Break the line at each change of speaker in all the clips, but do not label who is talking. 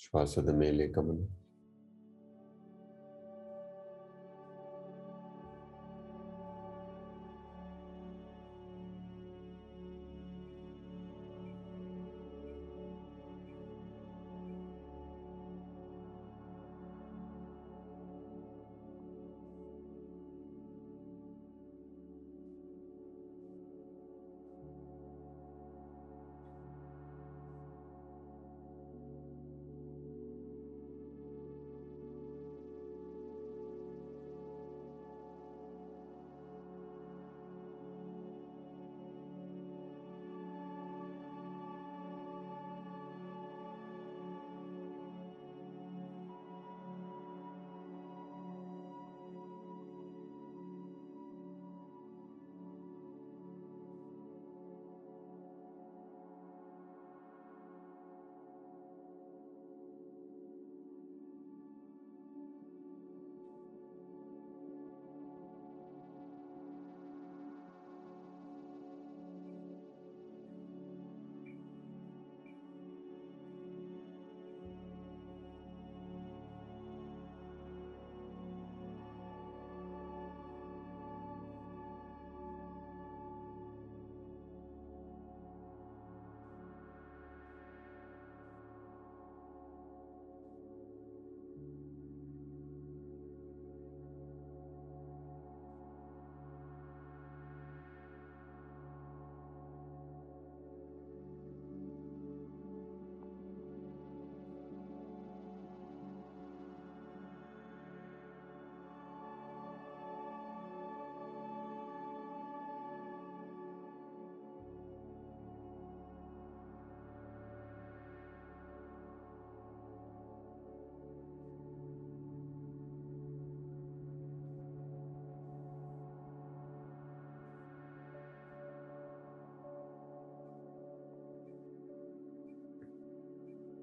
ಶ್ವಾಸದ ಮೇಲೆ ಗಮನ.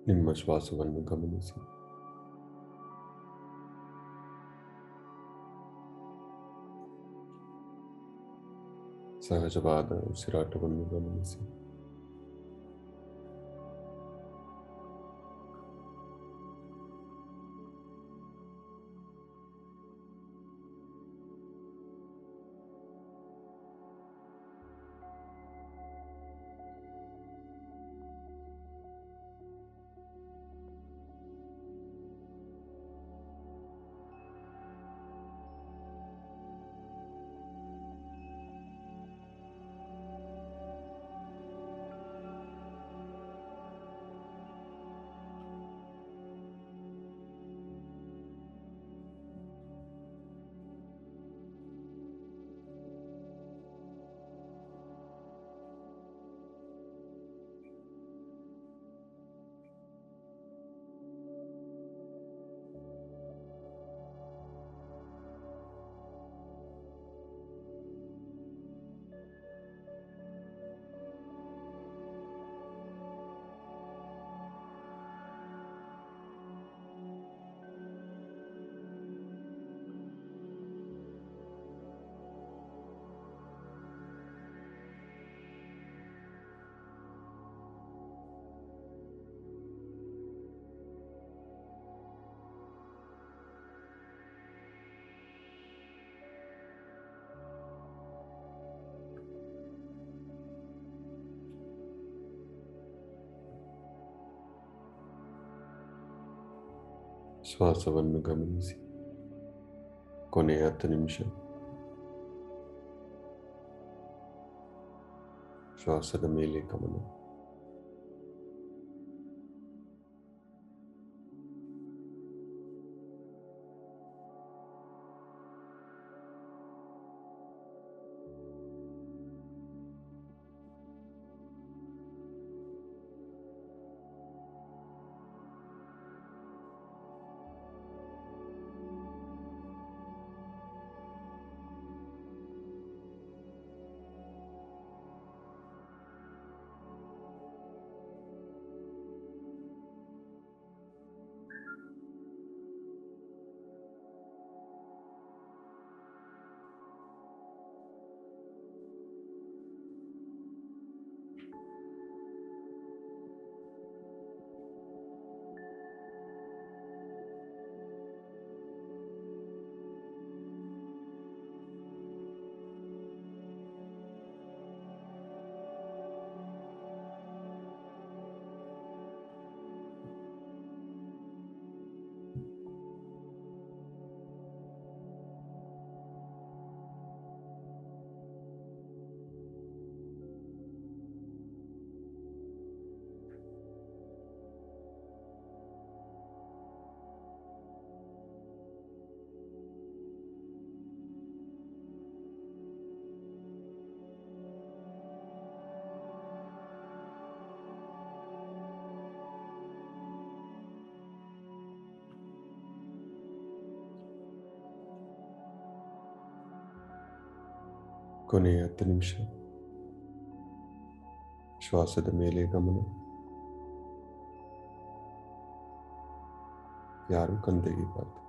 ನಿಮ್ಮ ಶ್ವಾಸವನ್ನು ಗಮನಿಸಿ. ಸಹಜವಾದ ಉಸಿರಾಟವನ್ನು ಗಮನಿಸಿ. ಶ್ವಾಸವನ್ನು ಗಮನಿಸಿ. ಕೊನೆಯ 10 ನಿಮಿಷ ಶ್ವಾಸದ ಮೇಲೆ ಗಮನ. ಕೊನೆಯ 10 ನಿಮಿಷ ಶ್ವಾಸದ ಮೇಲೆ ಗಮನ. ಯಾರು ಕಣ್ತೆಗೀಬಾರ್ದು.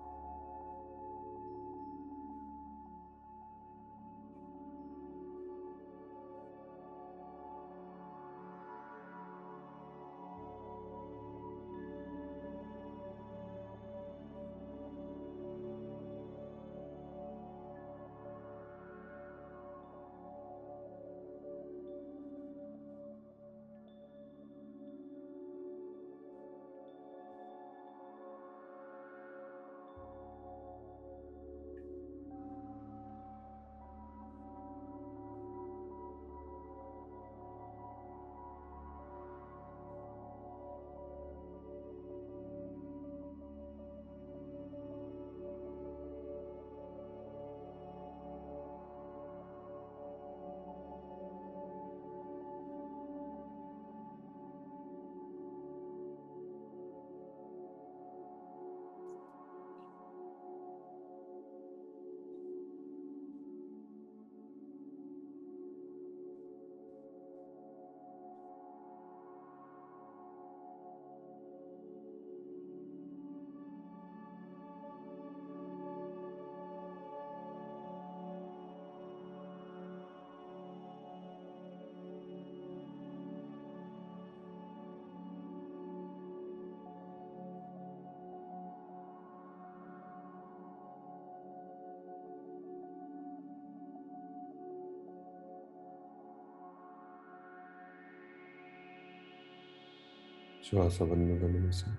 ಶ್ವಾಸವನ್ನು ಗಮನಿಸಿ.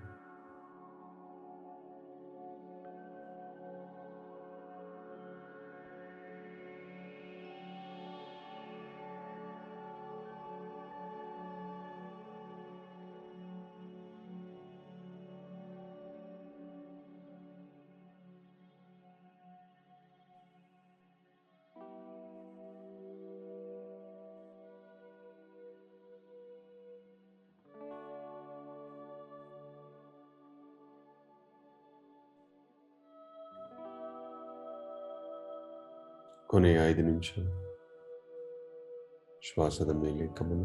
ಕೊನೆಯ 5 ನಿಮಿಷ ಶ್ವಾಸದ ಮೇಲೆ ಗಮನ.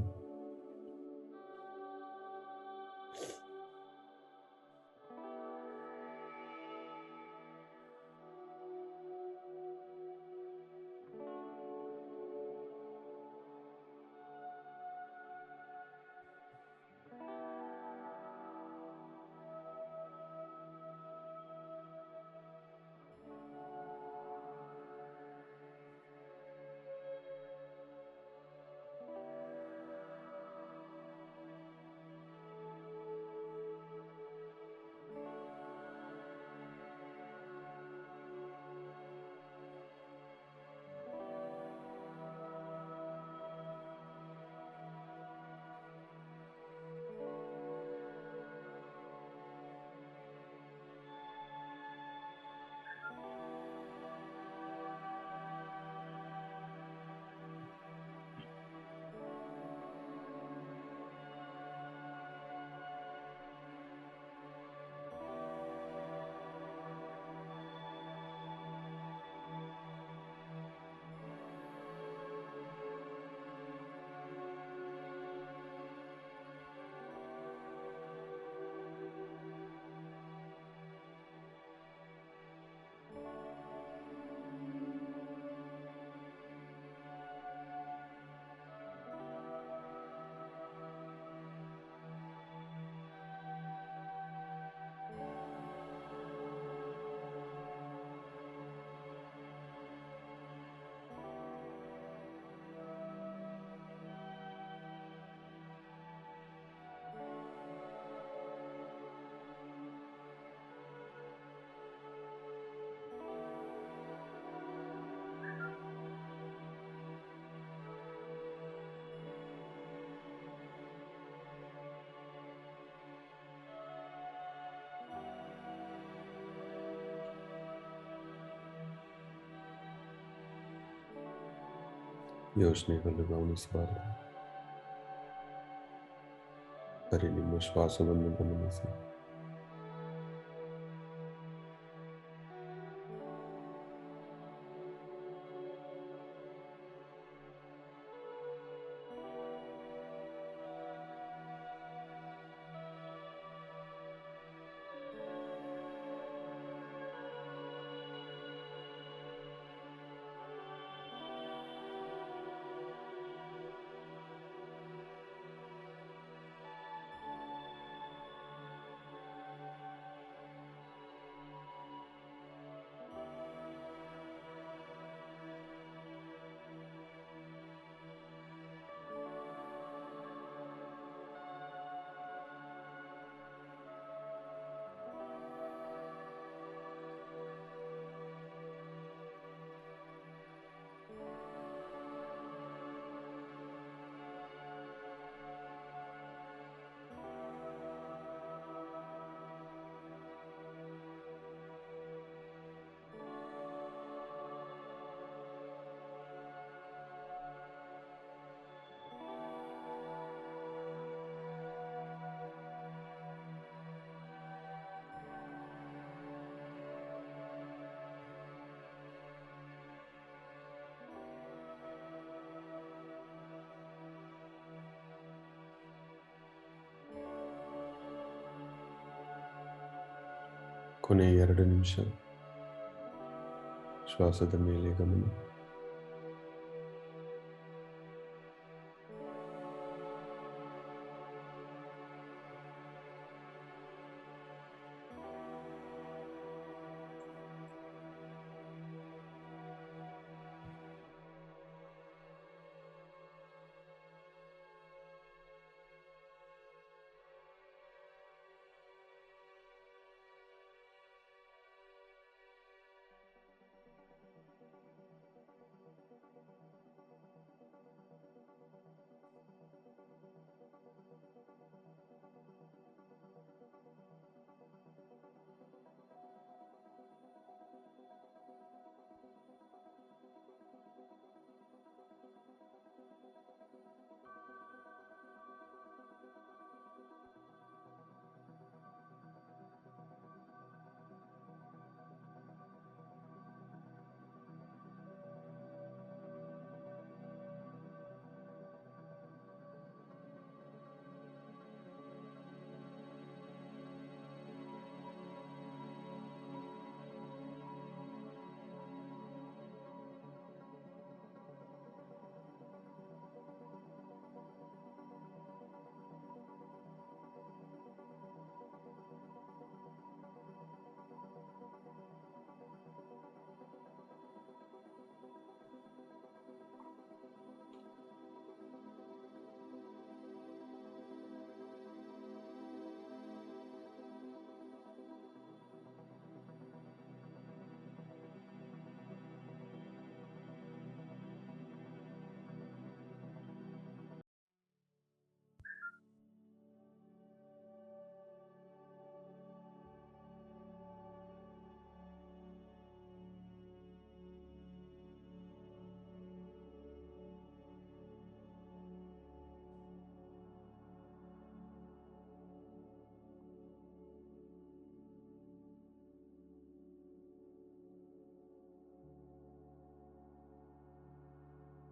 ಯೋಚನೆಗಳು ಗಮನಿಸಬಾರದು. ಬರೀ ನಿಮ್ಮ ಶ್ವಾಸವನ್ನು ಗಮನಿಸಿ. ಕೊನೆಯ 2 ನಿಮಿಷ ಶ್ವಾಸದ ಮೇಲೆ ಗಮನ.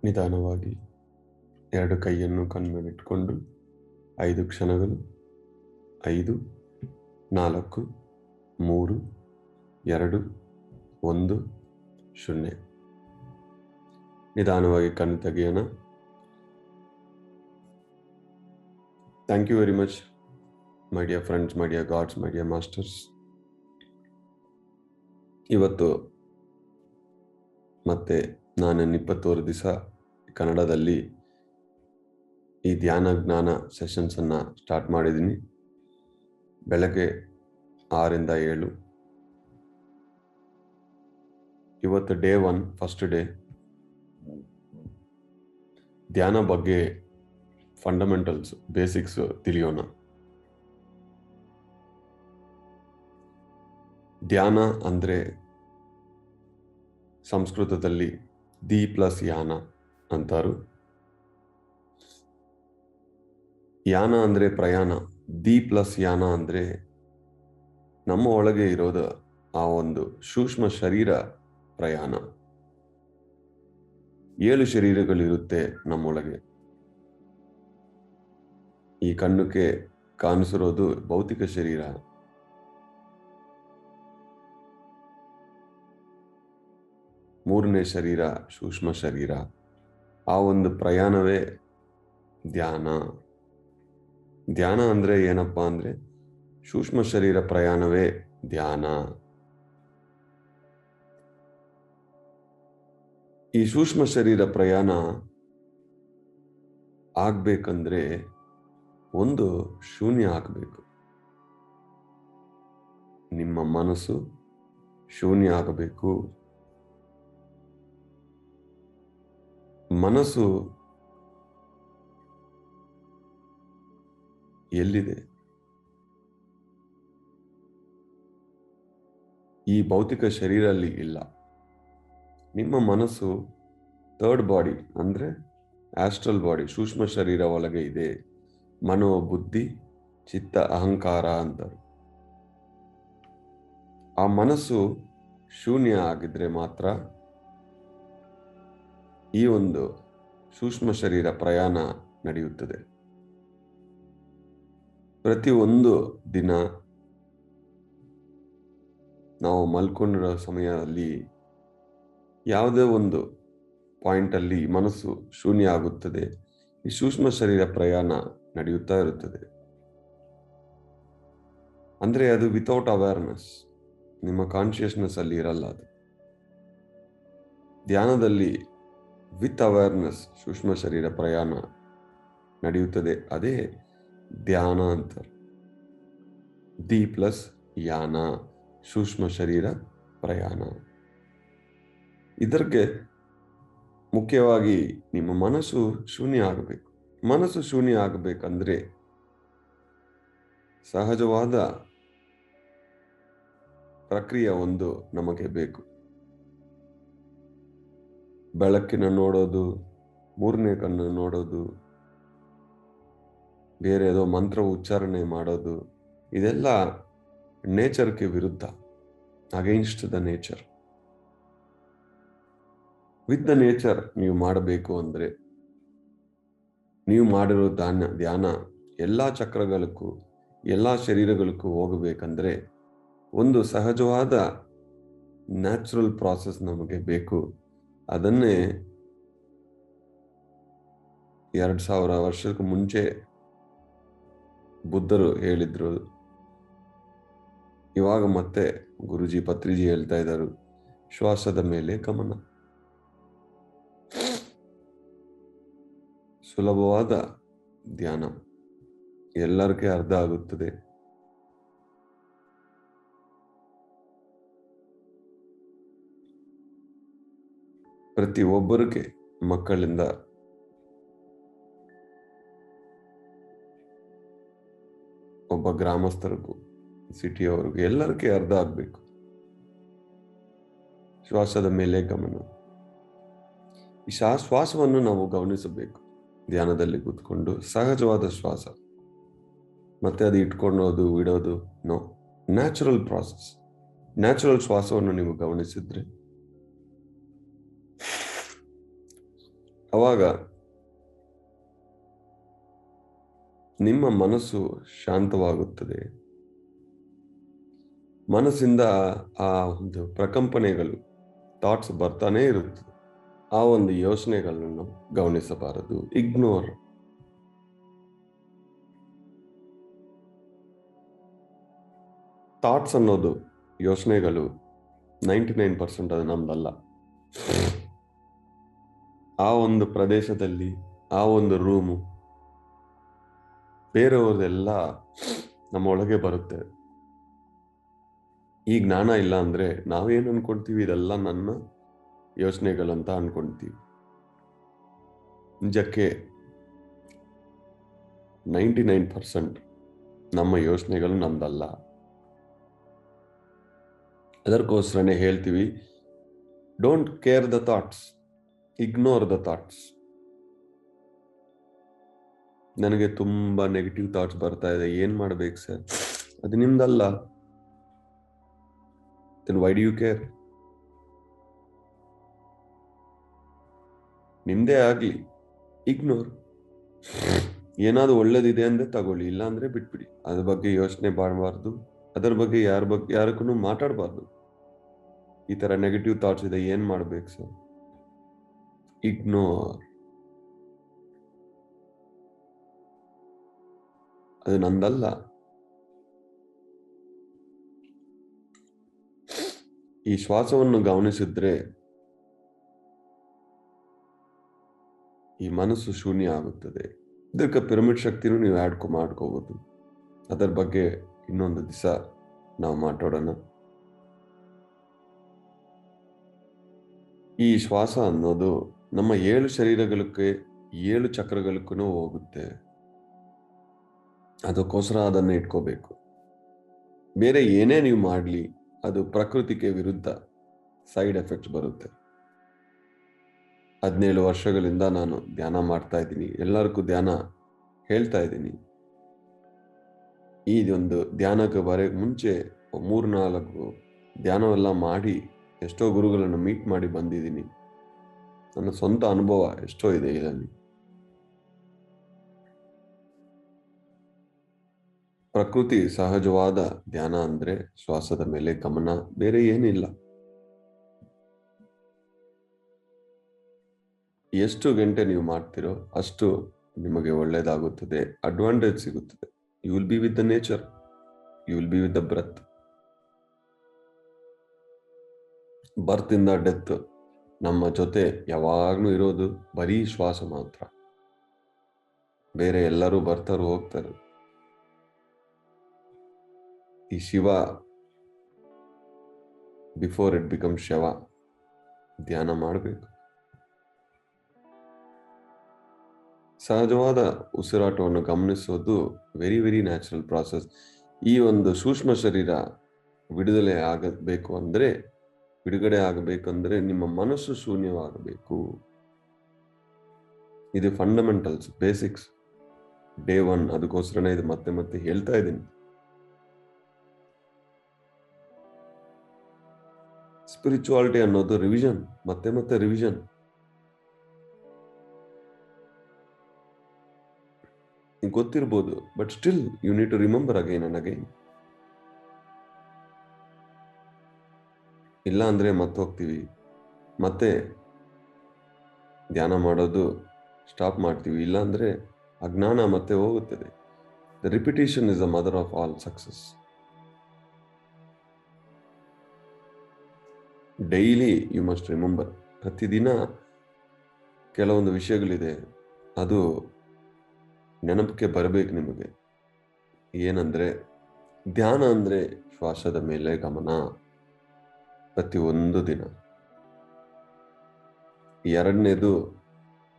ನಿಧಾನವಾಗಿ 2 ಕೈಯನ್ನು ಕಣ್ಮೇಲಿಟ್ಟುಕೊಂಡು 5 ಕ್ಷಣಗಳು 5 4 3 2 1 0. ನಿಧಾನವಾಗಿ ಕಣ್ಣು ತೆಗೆಯೋಣ. Thank you very much my dear friends, my dear gods, my dear masters. ಇವತ್ತು ಮತ್ತೆ ನಾನು 21 ದಿವಸ ಕನ್ನಡದಲ್ಲಿ ಈ ಧ್ಯಾನ ಜ್ಞಾನ ಸೆಷನ್ಸನ್ನು ಸ್ಟಾರ್ಟ್ ಮಾಡಿದ್ದೀನಿ. ಬೆಳಗ್ಗೆ 6 ರಿಂದ 7. ಇವತ್ತು ಡೇ 1, ಫಸ್ಟ್ ಡೇ. ಧ್ಯಾನ ಬಗ್ಗೆ ಫಂಡಮೆಂಟಲ್ಸ್, ಬೇಸಿಕ್ಸ್ ತಿಳಿಯೋಣ. ಧ್ಯಾನ ಅಂದರೆ ಸಂಸ್ಕೃತದಲ್ಲಿ ದಿ ಪ್ಲಸ್ ಯಾನ ಅಂತಾರು. ಯಾನ ಅಂದರೆ ಪ್ರಯಾಣ, ದಿ ಪ್ಲಸ್ ಯಾನ ಅಂದರೆ ನಮ್ಮ ಒಳಗೆ ಇರೋದು ಆ ಒಂದು ಸೂಕ್ಷ್ಮ ಶರೀರ ಪ್ರಯಾಣ. 7 ಶರೀರಗಳಿರುತ್ತೆ ನಮ್ಮೊಳಗೆ. ಈ ಕಣ್ಣಕ್ಕೆ ಕಾಣಿಸಿರೋದು ಭೌತಿಕ ಶರೀರ. ಮೂರನೇ ಶರೀರ ಸೂಕ್ಷ್ಮ ಶರೀರ. ಆ ಒಂದು ಪ್ರಯಾಣವೇ ಧ್ಯಾನ. ಧ್ಯಾನ ಅಂದರೆ ಏನಪ್ಪಾ ಅಂದರೆ ಸೂಕ್ಷ್ಮ ಶರೀರ ಪ್ರಯಾಣವೇ ಧ್ಯಾನ. ಈ ಸೂಕ್ಷ್ಮ ಶರೀರ ಪ್ರಯಾಣ ಆಗ್ಬೇಕಂದ್ರೆ ಒಂದು ಶೂನ್ಯ ಆಗಬೇಕು. ನಿಮ್ಮ ಮನಸ್ಸು ಶೂನ್ಯ ಆಗಬೇಕು. ಮನಸ್ಸು ಎಲ್ಲಿದೆ? ಈ ಭೌತಿಕ ಶರೀರಲ್ಲಿ ಇಲ್ಲ. ನಿಮ್ಮ ಮನಸ್ಸು ಥರ್ಡ್ ಬಾಡಿ ಅಂದ್ರೆ ಆಸ್ಟ್ರಲ್ ಬಾಡಿ, ಸೂಕ್ಷ್ಮ ಶರೀರ ಒಳಗೆ ಇದೆ. ಮನೋ, ಬುದ್ಧಿ, ಚಿತ್ತ, ಅಹಂಕಾರ ಅಂತಾರೆ. ಆ ಮನಸ್ಸು ಶೂನ್ಯ ಆಗಿದ್ರೆ ಮಾತ್ರ ಈ ಒಂದು ಸೂಕ್ಷ್ಮ ಶರೀರ ಪ್ರಯಾಣ ನಡೆಯುತ್ತದೆ. ಪ್ರತಿ ಒಂದು ದಿನ ನಾವು ಮಲ್ಕೊಂಡಿರೋ ಸಮಯದಲ್ಲಿ ಯಾವುದೇ ಒಂದು ಪಾಯಿಂಟಲ್ಲಿ ಮನಸ್ಸು ಶೂನ್ಯ ಆಗುತ್ತದೆ. ಈ ಸೂಕ್ಷ್ಮ ಶರೀರ ಪ್ರಯಾಣ ನಡೆಯುತ್ತಾ ಇರುತ್ತದೆ. ಅಂದರೆ ಅದು ವಿತೌಟ್ ಅವೇರ್ನೆಸ್, ನಿಮ್ಮ ಕಾನ್ಶಿಯಸ್ನೆಸ್ ಅಲ್ಲಿ ಇರಲ್ಲ. ಅದು ಧ್ಯಾನದಲ್ಲಿ ವಿತ್ ಅವೇರ್ನೆಸ್ ಸೂಕ್ಷ್ಮ ಶರೀರ ಪ್ರಯಾಣ ನಡೆಯುತ್ತದೆ. ಅದೇ ಧ್ಯಾನ ಅಂತಾರೆ. ದಿ ಪ್ಲಸ್ ಯಾನ, ಸೂಕ್ಷ್ಮ ಶರೀರ ಪ್ರಯಾಣ. ಇದಕ್ಕೆ ಮುಖ್ಯವಾಗಿ ನಿಮ್ಮ ಮನಸ್ಸು ಶೂನ್ಯ ಆಗಬೇಕು. ಮನಸ್ಸು ಶೂನ್ಯ ಆಗಬೇಕಂದ್ರೆ ಸಹಜವಾದ ಪ್ರಕ್ರಿಯೆ ಒಂದು ನಮಗೆ ಬೇಕು. ಬೆಳಕಿನ ನೋಡೋದು, ಮೂರನೇ ಕಣ್ಣು ನೋಡೋದು, ಬೇರೆ ಏನೋ ಮಂತ್ರ ಉಚ್ಚಾರಣೆ ಮಾಡೋದು, ಇದೆಲ್ಲ ನೇಚರ್ಗೆ ವಿರುದ್ಧ, against the nature. With the nature ನೀವು ಮಾಡಬೇಕು ಅಂದ್ರೆ ನೀವು ಮಾಡಿರೋ ಧ್ಯಾನ ಎಲ್ಲ ಚಕ್ರಗಳಕ್ಕೂ ಎಲ್ಲ ಶರೀರಗಳಕ್ಕೂ ಹೋಗಬೇಕಂದ್ರೆ ಒಂದು ಸಹಜವಾದ ನ್ಯಾಚುರಲ್ ಪ್ರಾಸೆಸ್ ನಮಗೆ ಬೇಕು. ಅದನ್ನೇ 2000 ವರ್ಷಕ್ಕೆ ಮುಂಚೆ ಬುದ್ಧರು ಹೇಳಿದ್ರು. ಇವಾಗ ಮತ್ತೆ ಗುರುಜಿ ಪತ್ರಿಜಿ ಹೇಳ್ತಾ ಇದ್ದಾರೆ, ಶ್ವಾಸದ ಮೇಲೆ ಗಮನ. ಸುಲಭವಾದ ಧ್ಯಾನ ಎಲ್ಲರಿಗೂ ಅರ್ಥ ಆಗುತ್ತದೆ. ಪ್ರತಿ ಒಬ್ಬರಿಗೆ, ಮಕ್ಕಳಿಂದ ಒಬ್ಬ ಗ್ರಾಮಸ್ಥರಿಗೂ, ಸಿಟಿಯವರಿಗೂ ಎಲ್ಲರಿಗೂ ಅರ್ಥ ಆಗ್ಬೇಕು. ಶ್ವಾಸದ ಮೇಲೆ ಗಮನ. ಈ ಶ್ವಾಸವನ್ನು ನಾವು ಗಮನಿಸಬೇಕು. ಧ್ಯಾನದಲ್ಲಿ ಕೂತ್ಕೊಂಡು ಸಹಜವಾದ ಶ್ವಾಸ, ಮತ್ತೆ ಅದು ಇಟ್ಕೊಳ್ಳೋದು ಬಿಡೋದು ನೋ. Natural process. ನ್ಯಾಚುರಲ್ ಶ್ವಾಸವನ್ನು ನೀವು ಗಮನಿಸಿದ್ರೆ ಅವಾಗ ನಿಮ್ಮ ಮನಸ್ಸು ಶಾಂತವಾಗುತ್ತದೆ. ಮನಸ್ಸಿಂದ ಆ ಒಂದು ಪ್ರಕಂಪನೆಗಳು, ಥಾಟ್ಸ್ ಬರ್ತಾನೆ ಇರುತ್ತದೆ. ಆ ಒಂದು ಯೋಚನೆಗಳನ್ನು ಗಮನಿಸಬಾರದು, ಇಗ್ನೋರ್. ಥಾಟ್ಸ್ ಅನ್ನೋದು, ಯೋಚನೆಗಳು 99% ಅದು ನಮ್ದಲ್ಲ. ಆ ಒಂದು ಪ್ರದೇಶದಲ್ಲಿ, ಆ ಒಂದು ರೂಮು, ಬೇರೆಯವ್ರದೆಲ್ಲ ನಮ್ಮ ಒಳಗೆ ಬರುತ್ತೆ. ಈ ಜ್ಞಾನ ಇಲ್ಲ ಅಂದ್ರೆ ನಾವೇನು ಅನ್ಕೊಳ್ತೀವಿ, ಇದೆಲ್ಲ ನನ್ನ ಯೋಚನೆಗಳಂತ ಅನ್ಕೊಳ್ತೀವಿ. ನಿಜಕ್ಕೆ 99% ನಮ್ಮ ಯೋಚನೆಗಳು ನಮ್ದಲ್ಲ. ಅದಕ್ಕೋಸ್ಕರನೇ ಹೇಳ್ತೀವಿ, don't care the thoughts, ignore the thoughts. ನನಗೆ ತುಂಬಾ ನೆಗೆಟಿವ್ ಥಾಟ್ಸ್ ಬರ್ತಾ ಇದೆ, ಏನ್ ಮಾಡ್ಬೇಕು ಸರ್? ಅದು ನಿಮ್ದಲ್ಲ. then why do you care? ನಿಮ್ದೇ ಆಗ್ಲಿ, ಇಗ್ನೋರ್. ಏನಾದ್ರು ಒಳ್ಳೇದಿದೆ ಅಂದ್ರೆ ತಗೊಳ್ಳಿ, ಇಲ್ಲ ಅಂದ್ರೆ ಬಿಟ್ಬಿಡಿ. ಅದ್ರ ಬಗ್ಗೆ ಯೋಚನೆ ಮಾಡಬಾರ್ದು, ಅದರ ಬಗ್ಗೆ ಯಾರಕ್ಕೂ ಮಾತಾಡಬಾರ್ದು. ಈ ತರ ನೆಗೆಟಿವ್ ಥಾಟ್ಸ್ ಇದೆ, ಏನ್ ಮಾಡ್ಬೇಕು ಸರ್? ಇಗ್ನೋರ್. ಅದು ನಂದಲ್ಲ. ಈ ಶ್ವಾಸವನ್ನು ಗಮನಿಸಿದ್ರೆ ಈ ಮನಸ್ಸು ಶೂನ್ಯ ಆಗುತ್ತದೆ. ಇದಕ್ಕೆ ಪಿರಮಿಡ್ ಶಕ್ತಿನೂ ನೀವು ಮಾಡ್ಕೋಬಹುದು. ಅದರ ಬಗ್ಗೆ ಇನ್ನೊಂದು ದಿವಸ ನಾವು ಮಾತಾಡೋಣ. ಈ ಶ್ವಾಸ ಅನ್ನೋದು ನಮ್ಮ 7 ಶರೀರಗಳಿಗೆ, 7 ಚಕ್ರಗಳಿಗೂ ಹೋಗುತ್ತೆ. ಅದಕ್ಕೋಸ್ಕರ ಅದನ್ನು ಇಟ್ಕೋಬೇಕು. ಬೇರೆ ಏನೇ ನೀವು ಮಾಡಲಿ ಅದು ಪ್ರಕೃತಿಗೆ ವಿರುದ್ಧ ಸೈಡ್ ಎಫೆಕ್ಟ್ಸ್ ಬರುತ್ತೆ. 17 ವರ್ಷಗಳಿಂದ ನಾನು ಧ್ಯಾನ ಮಾಡ್ತಾ ಇದ್ದೀನಿ, ಎಲ್ಲರಿಗೂ ಧ್ಯಾನ ಹೇಳ್ತಾ ಇದ್ದೀನಿ. ಈ ಒಂದು ಧ್ಯಾನಕ್ಕೆ ಬರೋಕ್ಕೆ ಮುಂಚೆ 3-4 ಧ್ಯಾನವೆಲ್ಲ ಮಾಡಿ ಎಷ್ಟೋ ಗುರುಗಳನ್ನು ಮೀಟ್ ಮಾಡಿ ಬಂದಿದ್ದೀನಿ. ನನ್ನ ಸ್ವಂತ ಅನುಭವ ಎಷ್ಟೋ ಇದೆ ಇದರಲ್ಲಿ. ಪ್ರಕೃತಿ ಸಹಜವಾದ ಧ್ಯಾನ ಅಂದ್ರೆ ಶ್ವಾಸದ ಮೇಲೆ ಗಮನ, ಬೇರೆ ಏನಿಲ್ಲ. ಎಷ್ಟು ಗಂಟೆ ನೀವು ಮಾಡ್ತಿರೋ ಅಷ್ಟು ನಿಮಗೆ ಒಳ್ಳೇದಾಗುತ್ತದೆ, ಅಡ್ವಾಂಟೇಜ್ ಸಿಗುತ್ತದೆ. You will be with the nature, you will be with the breath. Birth ಇಂದ ಡೆತ್ ನಮ್ಮ ಜೊತೆ ಯಾವಾಗ್ಲೂ ಇರೋದು ಬರೀ ಶ್ವಾಸ ಮಾತ್ರ. ಬೇರೆ ಎಲ್ಲರೂ ಬರ್ತಾರು ಹೋಗ್ತಾರೆ. ಈ ಶಿವ ಬಿಫೋರ್ ಇಟ್ ಬಿಕಮ್ ಶವ ಧ್ಯಾನ ಮಾಡಬೇಕು. ಸಹಜವಾದ ಉಸಿರಾಟವನ್ನು ಗಮನಿಸೋದು ವೆರಿ ವೆರಿ ನ್ಯಾಚುರಲ್ ಪ್ರಾಸೆಸ್. ಈ ಒಂದು ಸೂಕ್ಷ್ಮ ಶರೀರ ಬಿಡುಗಡೆ ಆಗಬೇಕಂದ್ರೆ ನಿಮ್ಮ ಮನಸ್ಸು ಶೂನ್ಯವಾಗಬೇಕು. ಇದು ಫಂಡಮೆಂಟಲ್ಸ್, ಬೇಸಿಕ್ಸ್, ಡೇ 1. ಅದಕ್ಕೋಸ್ಕರನೇ ಇದು ಮತ್ತೆ ಮತ್ತೆ ಹೇಳ್ತಾ ಇದ್ದೀನಿ. ಸ್ಪಿರಿಚುವಾಲಿಟಿ ಅನ್ನೋದು ರಿವಿಷನ್, ಮತ್ತೆ ಮತ್ತೆ ರಿವಿಷನ್. ಗೊತ್ತಿರ್ಬೋದು, but still you need to remember again and again. ಇಲ್ಲ ಅಂದ್ರೆ ಮತ್ತೆ ಹೋಗ್ತೀವಿ, ಮತ್ತೆ ಧ್ಯಾನ ಮಾಡೋದು ಸ್ಟಾಪ್ ಮಾಡ್ತೀವಿ. ಇಲ್ಲ ಅಂದ್ರೆ ಅಜ್ಞಾನ ಮತ್ತೆ ಹೋಗುತ್ತದೆ. The repetition is the mother of all success. Daily you must remember. ಪ್ರತಿದಿನ ಕೆಲವೊಂದು ವಿಷಯಗಳಿದೆ, ಅದು ನೆನಪಿಗೆ ಬರಬೇಕು ನಿಮಗೆ. ಏನಂದ್ರೆ ಧ್ಯಾನ ಅಂದ್ರೆ ಶ್ವಾಸದ ಮೇಲೆ ಗಮನ ಪ್ರತಿಯೊಂದು ದಿನ. ಎರಡನೇದು,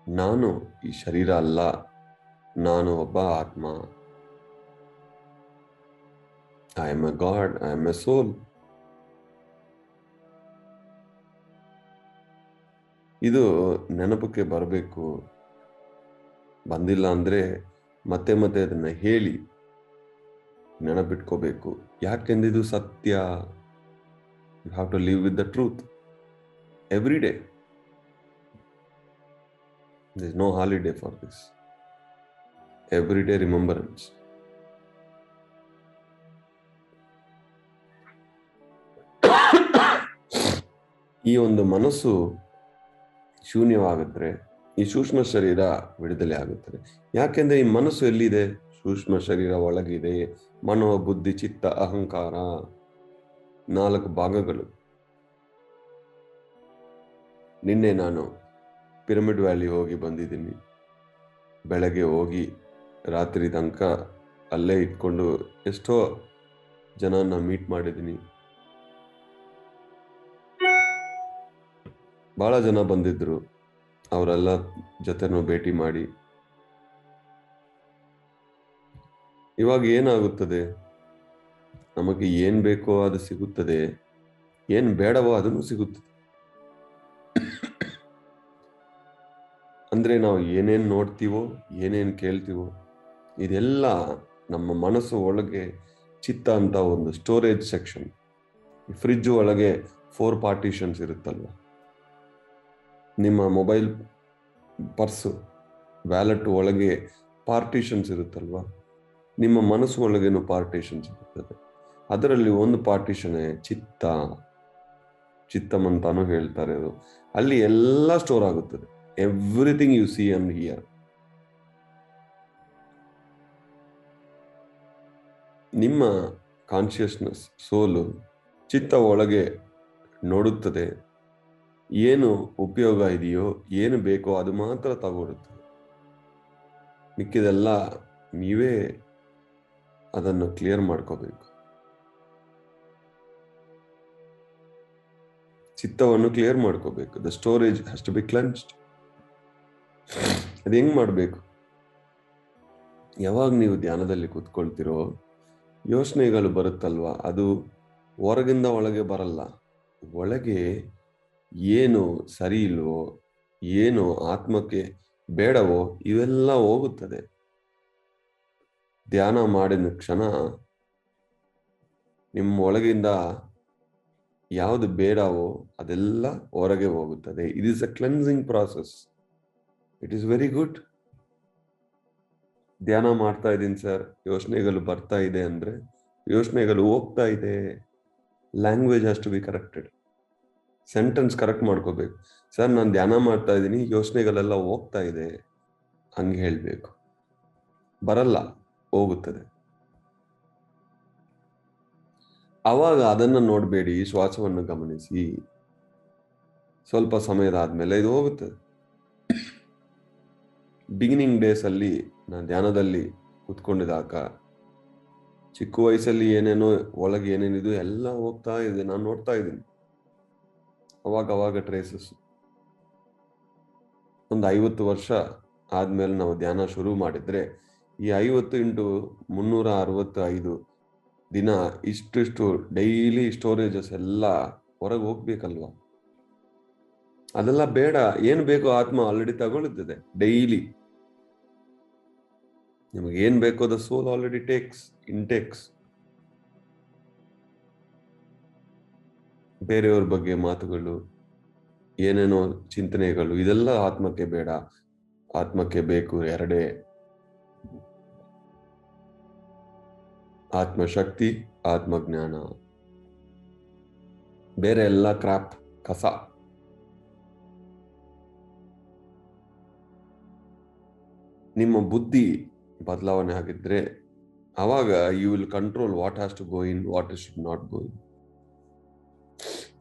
ನಾನು ಈ ಶರೀರ ಅಲ್ಲ, ನಾನು ಒಬ್ಬ ಆತ್ಮ. I am a god, I am a soul. ಇದು ನೆನಪಕ್ಕೆ ಬರಬೇಕು. ಬಂದಿಲ್ಲ ಅಂದ್ರೆ ಮತ್ತೆ ಮತ್ತೆ ಅದನ್ನ ಹೇಳಿ ನೆನಪಿಟ್ಕೋಬೇಕು. ಯಾಕೆಂದಿದು ಸತ್ಯ. You have to live with the truth every day. There is no holiday for this. Every day remembrance. ಈ ಒಂದು ಮನಸ್ಸು ಶೂನ್ಯವಾಗುತ್ತೆ, ಈ ಸೂಕ್ಷ್ಮ ಶರೀರ ಬಿಡುದಲೆ ಆಗುತ್ತದೆ. ಯಾಕೆಂದ್ರೆ ಈ ಮನಸ್ಸು ಎಲ್ಲಿದೆ? ಸೂಕ್ಷ್ಮ ಶರೀರ ಒಳಗಿದೆ. ಮನೋ, ಬುದ್ಧಿ, ಚಿತ್ತ, ಅಹಂಕಾರ, 4 ಭಾಗಗಳು. ನಿನ್ನೆ ನಾನು ಪಿರಮಿಡ್ ವ್ಯಾಲಿ ಹೋಗಿ ಬಂದಿದ್ದೀನಿ. ಬೆಳಗ್ಗೆ ಹೋಗಿ ರಾತ್ರಿ ತನಕ ಅಲ್ಲೇ ಇಟ್ಕೊಂಡು ಎಷ್ಟೋ ಜನನ ಮೀಟ್ ಮಾಡಿದ್ದೀನಿ. ಬಹಳ ಜನ ಬಂದಿದ್ರು, ಅವರೆಲ್ಲ ಜೊತೆನೂ ಭೇಟಿ ಮಾಡಿ. ಇವಾಗ ಏನಾಗುತ್ತದೆ? ನಮಗೆ ಏನ್ ಬೇಕೋ ಅದು ಸಿಗುತ್ತದೆ, ಏನ್ ಬೇಡವೋ ಅದನ್ನು ಸಿಗುತ್ತದೆ. ಅಂದ್ರೆ ನಾವು ಏನೇನ್ ನೋಡ್ತೀವೋ, ಏನೇನ್ ಕೇಳ್ತೀವೋ, ಇದೆಲ್ಲ ನಮ್ಮ ಮನಸ್ಸು ಒಳಗೆ ಚಿತ್ತ ಅಂತ ಒಂದು ಸ್ಟೋರೇಜ್ ಸೆಕ್ಷನ್. ಫ್ರಿಡ್ಜ್ ಒಳಗೆ 4 ಪಾರ್ಟಿಷನ್ಸ್ ಇರುತ್ತಲ್ವ. ನಿಮ್ಮ ಮೊಬೈಲ್, ಪರ್ಸು, ವ್ಯಾಲೆಟ್ ಒಳಗೆ ಪಾರ್ಟಿಷನ್ಸ್ ಇರುತ್ತಲ್ವ. ನಿಮ್ಮ ಮನಸ್ಸು ಒಳಗೇನು ಪಾರ್ಟಿಷನ್ಸ್ ಇರುತ್ತದೆ. ಅದರಲ್ಲಿ ಒಂದು ಪಾರ್ಟಿಷನ್ ಚಿತ್ತ, ಚಿತ್ತಮ್ ಅಂತಾನು ಹೇಳ್ತಾರೆ. ಅದು ಅಲ್ಲಿ ಎಲ್ಲ ಸ್ಟೋರ್ ಆಗುತ್ತದೆ. Everything U C and here. ನಿಮ್ಮ ಕಾನ್ಶಿಯಸ್ನೆಸ್, ಸೋಲು, ಚಿತ್ತ ಒಳಗೆ ನೋಡುತ್ತದೆ. ಏನು ಉಪಯೋಗ ಇದೆಯೋ, ಏನು ಬೇಕೋ ಅದು ಮಾತ್ರ ತಗೊಳ್ಳುತ್ತದೆ. ಮಿಕ್ಕಿದೆಲ್ಲ ನೀವೇ ಅದನ್ನು ಕ್ಲಿಯರ್ ಮಾಡ್ಕೋಬೇಕು. ಚಿತ್ತವನ್ನು ಕ್ಲಿಯರ್ ಮಾಡ್ಕೋಬೇಕು. The storage has to be cleansed. ಅದು ಹೆಂಗ್ ಮಾಡಬೇಕು? ಯಾವಾಗ ನೀವು ಧ್ಯಾನದಲ್ಲಿ ಕೂತ್ಕೊಳ್ತಿರೋ, ಯೋಚನೆಗಳು ಬರುತ್ತಲ್ವಾ, ಅದು ಹೊರಗಿಂದ ಒಳಗೆ ಬರಲ್ಲ. ಒಳಗೆ ಏನು ಸರಿ ಇಲ್ವೋ, ಏನು ಆತ್ಮಕ್ಕೆ ಬೇಡವೋ ಇವೆಲ್ಲ ಹೋಗುತ್ತದೆ. ಧ್ಯಾನ ಮಾಡಿದ ಕ್ಷಣ ನಿಮ್ಮ ಒಳಗಿಂದ ಯಾವುದು ಬೇಡವೋ ಅದೆಲ್ಲ ಹೊರಗೆ ಹೋಗುತ್ತದೆ. It is a cleansing process. It is very good. ಧ್ಯಾನ ಮಾಡ್ತಾ ಇದ್ದೀನಿ ಸರ್, ಯೋಚನೆಗಳು ಬರ್ತಾ ಇದೆ ಅಂದ್ರೆ ಯೋಚನೆಗಳು ಹೋಗ್ತಾ ಇದೆ. Language has to be corrected. Sentence correct ಮಾಡ್ಕೋಬೇಕು. ಸರ್ ನಾನು ಧ್ಯಾನ ಮಾಡ್ತಾ ಇದ್ದೀನಿ, ಯೋಚನೆಗಳೆಲ್ಲ ಹೋಗ್ತಾ ಇದೆ, ಹಂಗೆ ಹೇಳ್ಬೇಕು. ಬರಲ್ಲ, ಹೋಗುತ್ತದೆ. ಅವಾಗ ಅದನ್ನ ನೋಡಬೇಡಿ, ಶ್ವಾಸವನ್ನು ಗಮನಿಸಿ. ಸ್ವಲ್ಪ ಸಮಯದ ಆದ್ಮೇಲೆ ಇದು ಹೋಗುತ್ತದೆ. ಬಿಗಿನಿಂಗ್ ಡೇಸ್ ಅಲ್ಲಿ ನಾನು ಧ್ಯಾನದಲ್ಲಿ ಕೂತ್ಕೊಂಡಿದಾಗ ಚಿಕ್ಕ ವಯಸ್ಸಲ್ಲಿ ಏನೇನೋ ಒಳಗೆ ಏನೇನಿದು ಎಲ್ಲ ಹೋಗ್ತಾ ಇದೆ, ನಾನು ನೋಡ್ತಾ ಇದ್ದೀನಿ. ಅವಾಗ ಟ್ರೇಸಸ್. ಒಂದು 50 ವರ್ಷ ಆದ್ಮೇಲೆ ನಾವು ಧ್ಯಾನ ಶುರು ಮಾಡಿದ್ರೆ ಈ 50 ಇಂಟು 365 ದಿನ ಇಷ್ಟು ಡೈಲಿ ಸ್ಟೋರೇಜಸ್ ಎಲ್ಲ ಹೊರಗೆ ಹೋಗ್ಬೇಕಲ್ವಾ? ಅದೆಲ್ಲ ಬೇಡ. ಏನ್ ಬೇಕೋ ಆತ್ಮ ಆಲ್ರೆಡಿ ತಗೊಳ್ಳುತ್ತದೆ ಡೈಲಿ. ನಿಮಗೆ ಏನ್ ಬೇಕೋ ದ ಸೋಲ್ ಆಲ್ರೆಡಿ ಇಂಟೇಕ್ಸ್. ಬೇರೆಯವ್ರ ಬಗ್ಗೆ ಮಾತುಗಳು, ಏನೇನೋ ಚಿಂತನೆಗಳು, ಇದೆಲ್ಲ ಆತ್ಮಕ್ಕೆ ಬೇಡ. ಆತ್ಮಕ್ಕೆ ಬೇಕು ಎರಡೇ: ಆತ್ಮಶಕ್ತಿ, ಆತ್ಮಜ್ಞಾನ. ಬೇರೆ ಎಲ್ಲ ಕ್ರಾಪ್, ಕಸ. ನಿಮ್ಮ ಬುದ್ಧಿ ಬದಲಾವಣೆ ಆಗಿದ್ರೆ ಅವಾಗ you will control what has to go in, what should not go in.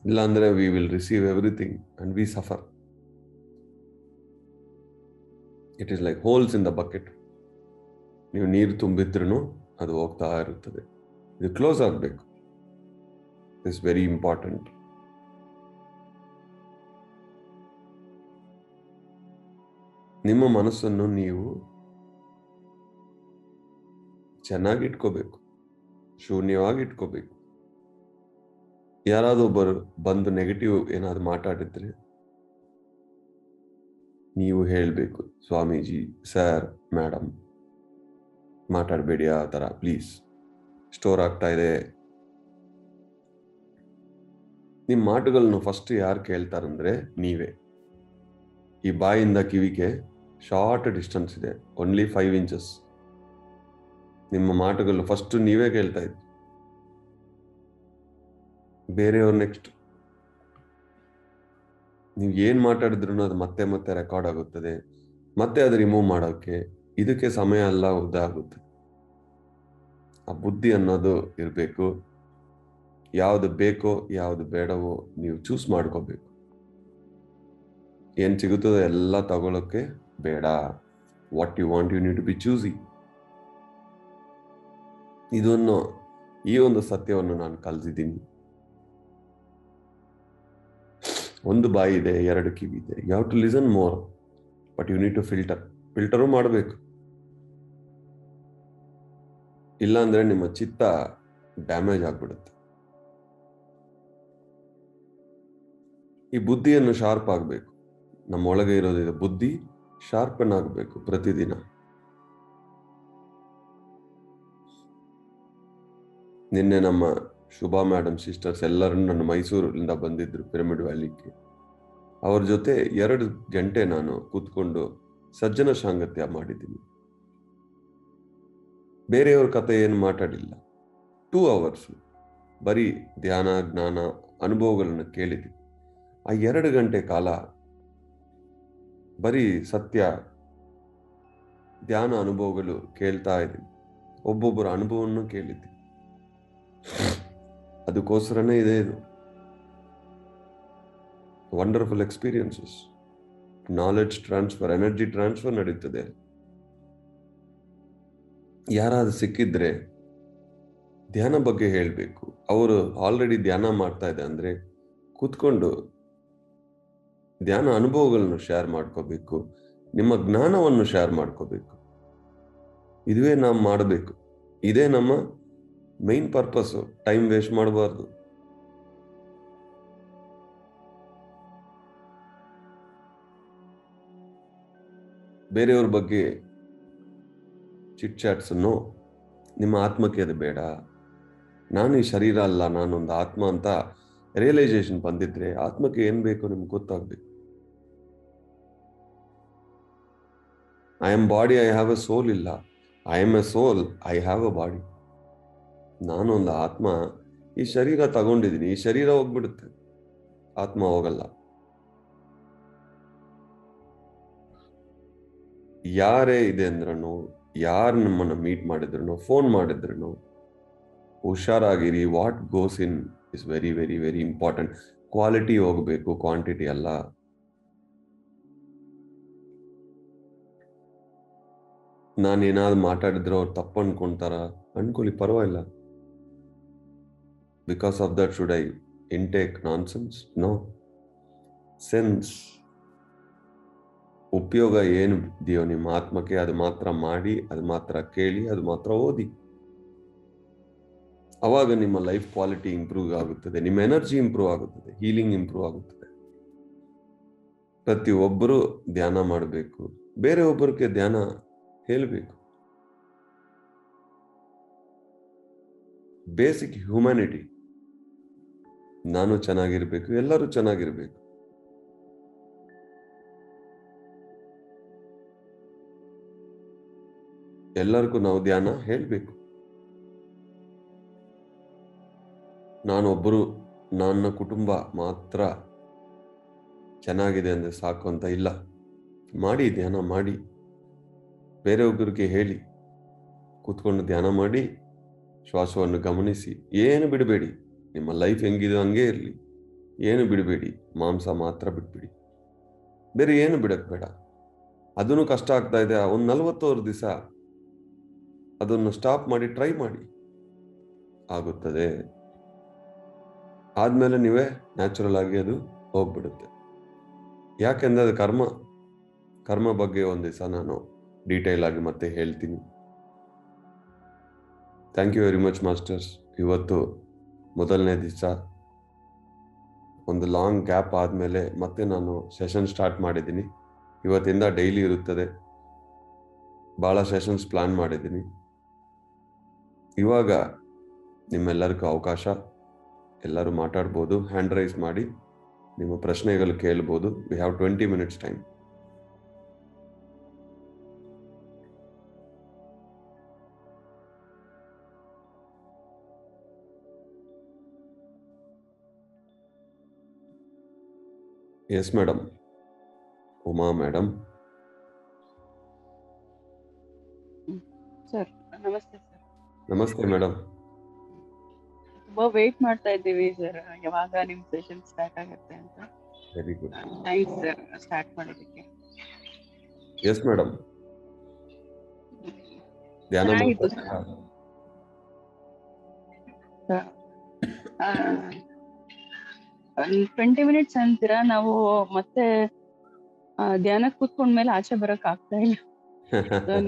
ಇಲ್ಲಾಂದ್ರೆ we will receive everything and we suffer. It is like holes in the bucket. ನೀವು ನೀರು ತುಂಬಿದ್ರೂ ಅದು ಹೋಗ್ತಾ ಇರುತ್ತದೆ. ಇದು ಕ್ಲೋಸ್ ಆಗಬೇಕು. It's very important. ನಿಮ್ಮ ಮನಸ್ಸನ್ನು ನೀವು ಚೆನ್ನಾಗಿ ಇಟ್ಕೋಬೇಕು, ಶೂನ್ಯವಾಗಿ ಇಟ್ಕೋಬೇಕು. ಯಾರಾದ್ರೂ ಒಬ್ಬರು ಬಂದು ನೆಗೆಟಿವ್ ಏನಾದ್ರು ಮಾತಾಡಿದ್ರೆ ನೀವು ಹೇಳ್ಬೇಕು, ಸ್ವಾಮೀಜಿ, ಸರ್, ಮೇಡಮ್, ಮಾತಾಡಬೇಡಿ ಆ ಥರ ಪ್ಲೀಸ್, ಸ್ಟೋರ್ ಆಗ್ತಾ ಇದೆ. ನಿಮ್ಮ ಮಾತುಗಳನ್ನು ಫಸ್ಟ್ ಯಾರು ಕೇಳ್ತಾರಂದ್ರೆ ನೀವೇ. ಈ ಬಾಯಿಂದ ಕಿವಿಗೆ ಶಾರ್ಟ್ ಡಿಸ್ಟೆನ್ಸ್ ಇದೆ, ಓನ್ಲಿ 5 inches. ನಿಮ್ಮ ಮಾತುಗಳು ಫಸ್ಟ್ ನೀವೇ ಕೇಳ್ತಾ ಇದ್ರಿ, ಬೇರೆಯವ್ರು ನೆಕ್ಸ್ಟ್. ನೀವು ಏನ್ ಮಾತಾಡಿದ್ರು ಅದು ಮತ್ತೆ ಮತ್ತೆ ರೆಕಾರ್ಡ್ ಆಗುತ್ತದೆ, ಮತ್ತೆ ಅದು ರಿಮೂವ್ ಮಾಡೋಕೆ ಇದಕ್ಕೆ ಸಮಯ ಎಲ್ಲ ಉದ್ದಾಗುತ್ತೆ. ಆ ಬುದ್ಧಿ ಅನ್ನೋದು ಇರಬೇಕು. ಯಾವ್ದು ಬೇಕೋ ಯಾವ್ದು ಬೇಡವೋ ನೀವು ಚೂಸ್ ಮಾಡ್ಕೋಬೇಕು. ಏನ್ ಸಿಗುತ್ತದೋ ಎಲ್ಲ ತಗೊಳಕ್ಕೆ ಬೇಡ. What you want you need to be choosy. ಈ ಒಂದು ಸತ್ಯವನ್ನು ನಾನು ಕಲ್ತಿದ್ದೀನಿ. ಒಂದು ಬಾಯಿ ಇದೆ, 2 ಕಿವಿ ಇದೆ. You have to listen more, but you need to filter ಮಾಡಬೇಕು. ಇಲ್ಲಾಂದ್ರೆ ನಿಮ್ಮ ಚಿತ್ತ ಡ್ಯಾಮೇಜ್ ಆಗ್ಬಿಡುತ್ತೆ. ಈ ಬುದ್ಧಿಯನ್ನು ಶಾರ್ಪ್ ಆಗಬೇಕು. ನಮ್ಮ ಒಳಗೆ ಇರೋದಿದೆ ಬುದ್ಧಿ, ಶಾರ್ಪನ್ ಆಗಬೇಕು ಪ್ರತಿದಿನ. ನಿನ್ನೆ ನಮ್ಮ ಶುಭಾ ಮೇಡಮ್ ಸಿಸ್ಟರ್ಸ್ ಎಲ್ಲರೂ ನನ್ನ ಮೈಸೂರಿನಿಂದ ಬಂದಿದ್ರು ಪಿರಮಿಡ್ ವ್ಯಾಲಿಗೆ. ಅವ್ರ ಜೊತೆ 2 ಗಂಟೆ ನಾನು ಕೂತ್ಕೊಂಡು ಸಜ್ಜನ ಸಾಂಗತ್ಯ ಮಾಡಿದ್ದೀನಿ. ಬೇರೆಯವ್ರ ಕತೆ ಏನು ಮಾತಾಡಿಲ್ಲ. 2 hours ಬರೀ ಧ್ಯಾನ, ಜ್ಞಾನ, ಅನುಭವಗಳನ್ನು ಕೇಳಿದ್ವಿ. ಆ 2 ಗಂಟೆ ಕಾಲ ಬರೀ ಸತ್ಯ, ಧ್ಯಾನ, ಅನುಭವಗಳು ಕೇಳ್ತಾ ಇದ್ದೀನಿ. ಒಬ್ಬೊಬ್ಬರ ಅನುಭವವನ್ನು ಕೇಳಿದ್ವಿ. ಅದಕ್ಕೋಸ್ಕರನೇ ಇದೆ ಇದು. Wonderful experiences, knowledge transfer, energy transfer ನಡೀತದೆ. ಯಾರಾದ್ರೂ ಸಿಕ್ಕಿದ್ರೆ ಧ್ಯಾನ ಬಗ್ಗೆ ಹೇಳಬೇಕು. ಅವರು ಆಲ್ರೆಡಿ ಧ್ಯಾನ ಮಾಡ್ತಾ ಇದೆ ಅಂದ್ರೆ ಕೂತ್ಕೊಂಡು ಧ್ಯಾನ ಅನುಭವಗಳನ್ನು ಶೇರ್ ಮಾಡ್ಕೋಬೇಕು, ನಿಮ್ಮ ಜ್ಞಾನವನ್ನು ಶೇರ್ ಮಾಡ್ಕೋಬೇಕು. ಇದುವೇ ನಾವು ಮಾಡಬೇಕು. ಇದೇ ನಮ್ಮ ಮೈನ್ ಪರ್ಪಸ್. ಟೈಮ್ ವೇಸ್ಟ್ ಮಾಡಬಾರ್ದು. ಬೇರೆಯವ್ರ ಬಗ್ಗೆ ಚಿಟ್ ಚಾಟ್ಸ್ ಅನ್ನು ನಿಮ್ಮ ಆತ್ಮಕ್ಕೆ ಅದು ಬೇಡ. ನಾನು ಈ ಶರೀರ ಅಲ್ಲ, ನಾನೊಂದು ಆತ್ಮ ಅಂತ ರಿಯಲೈಸೇಷನ್ ಬಂದಿದ್ರೆ ಆತ್ಮಕ್ಕೆ ಏನ್ ಬೇಕು ನಿಮ್ಗೆ ಗೊತ್ತಾಗ್ಬೇಕು. I am body, I have a soul ಇಲ್ಲ. I am a soul, I have a body. ನಾನು ಒಂದು ಆತ್ಮ, ಈ ಶರೀರ ತಗೊಂಡಿದ್ದೀನಿ, ಈ ಶರೀರ ಹೋಗ್ಬಿಡುತ್ತೆ, ಆತ್ಮ ಹೋಗಲ್ಲ. ಯಾರೇ ಇದೆ ಅಂದ್ರೂ, ಯಾರು ನಮ್ಮನ್ನು ಮೀಟ್ ಮಾಡಿದ್ರು, ಫೋನ್ ಮಾಡಿದ್ರು, ಹುಷಾರಾಗಿರಿ. What goes in is very very very important. Quality ಹೋಗ್ಬೇಕು, ಕ್ವಾಂಟಿಟಿ ಅಲ್ಲ. ನಾನೇನಾದ್ರು ಮಾತಾಡಿದ್ರೆ ಅವ್ರು ತಪ್ಪು ಅನ್ಕೊಂತಾರ, ಅನ್ಕೊಳ್ಳಿ, ಪರವಾಗಿಲ್ಲ. Because of that should I intake nonsense? No. Sense, ಉಪಯೋಗ ಏನು ಇದೆಯೋ ನಿಮ್ಮ ಆತ್ಮಕ್ಕೆ ಅದು ಮಾತ್ರ ಮಾಡಿ, ಅದು ಮಾತ್ರ ಕೇಳಿ, ಅದು ಮಾತ್ರ ಓದಿ. ಅವಾಗ ನಿಮ್ಮ ಲೈಫ್ ಕ್ವಾಲಿಟಿ ಇಂಪ್ರೂವ್ ಆಗುತ್ತದೆ, ನಿಮ್ಮ ಎನರ್ಜಿ ಇಂಪ್ರೂವ್ ಆಗುತ್ತದೆ, ಹೀಲಿಂಗ್ ಇಂಪ್ರೂವ್ ಆಗುತ್ತದೆ. ಪ್ರತಿಯೊಬ್ಬರು ಧ್ಯಾನ ಮಾಡಬೇಕು, ಬೇರೆ ಒಬ್ಬರಿಗೆ ಧ್ಯಾನ ಹೇಳಬೇಕು. Basic humanity. ನಾನು ಚೆನ್ನಾಗಿರ್ಬೇಕು, ಎಲ್ಲರೂ ಚೆನ್ನಾಗಿರ್ಬೇಕು. ಎಲ್ಲರಿಗೂ ನಾವು ಧ್ಯಾನ ಹೇಳಬೇಕು. ನಾನೊಬ್ಬರು, ನನ್ನ ಕುಟುಂಬ ಮಾತ್ರ ಚೆನ್ನಾಗಿದೆ ಅಂದ್ರೆ ಸಾಕು ಅಂತ ಇಲ್ಲ. ಮಾಡಿ, ಧ್ಯಾನ ಮಾಡಿ, ಬೇರೆಯೊಬ್ಬರಿಗೆ ಹೇಳಿ, ಕೂತ್ಕೊಂಡು ಧ್ಯಾನ ಮಾಡಿ, ಶ್ವಾಸವನ್ನು ಗಮನಿಸಿ. ಏನು ಬಿಡಬೇಡಿ, ನಿಮ್ಮ ಲೈಫ್ ಹೆಂಗಿದೆ ಹಂಗೆ ಇರಲಿ. ಏನು ಬಿಡಬೇಡಿ, ಮಾಂಸ ಮಾತ್ರ ಬಿಟ್ಬಿಡಿ, ಬೇರೆ ಏನು ಬಿಡಕ್ ಬೇಡ. ಅದನ್ನು ಕಷ್ಟ ಆಗ್ತಾ ಇದೆ, ಒಂದು 40 ದಿವಸ ಅದನ್ನು ಸ್ಟಾಪ್ ಮಾಡಿ ಟ್ರೈ ಮಾಡಿ, ಆಗುತ್ತದೆ. ಆದ್ಮೇಲೆ ನೀವೇ ನ್ಯಾಚುರಲ್ ಆಗಿ ಅದು ಹೋಗ್ಬಿಡುತ್ತೆ. ಯಾಕೆಂದ್ರೆ ಅದು ಕರ್ಮ ಬಗ್ಗೆ ಒಂದು ದಿವಸ ನಾನು ಡೀಟೇಲ್ ಆಗಿ ಮತ್ತೆ ಹೇಳ್ತೀನಿ. Thank you very much masters. ಇವತ್ತು ಮೊದಲನೇ ದಿವಸ, ಒಂದು ಲಾಂಗ್ ಗ್ಯಾಪ್ ಆದಮೇಲೆ ಮತ್ತೆ ನಾನು ಸೆಷನ್ ಸ್ಟಾರ್ಟ್ ಮಾಡಿದ್ದೀನಿ. ಇವತ್ತಿಂದ ಡೈಲಿ ಇರುತ್ತದೆ. ಭಾಳ ಸೆಷನ್ಸ್ ಪ್ಲಾನ್ ಮಾಡಿದ್ದೀನಿ. ಇವಾಗ ನಿಮ್ಮೆಲ್ಲರಿಗೂ ಅವಕಾಶ, ಎಲ್ಲರೂ ಮಾತಾಡ್ಬೋದು, ಹ್ಯಾಂಡ್ ರೈಸ್ ಮಾಡಿ ನಿಮ್ಮ ಪ್ರಶ್ನೆಗಳು ಕೇಳ್ಬೋದು. We have 20 minutes time. Yes madam. Uma madam.
Sir ನಮಸ್ತೆ ಸರ್.
ನಮಸ್ತೆ ಮೇಡಮ್.
ತುಂಬಾ ವೇಟ್ ಮಾಡ್ತಾ ಇದ್ದೀವಿ ಸರ್, ಯಾವಾಗ ನಿಮ್ ಸೆಷನ್ ಸ್ಟಾರ್ಟ್ ಆಗುತ್ತೆ ಅಂತ.
Very good.
Thanks sir start ಮಾಡೋದಕ್ಕೆ.
Yes madam. ಧ್ಯಾನ
ಚೆನ್ನಾಗಿತ್ತು
ಮಾಡ್ತಾ
ಸರ್. 20 minutes ಅಂತೀರಾ, ನಾವು ಮತ್ತೆ ಧ್ಯಾನಕ್ಕೆ ಕೂತ್ಕೊಂಡ್ಮೇಲೆ ಆಚೆ ಬರಕ್ ಆಗ್ತಾ ಇಲ್ಲ.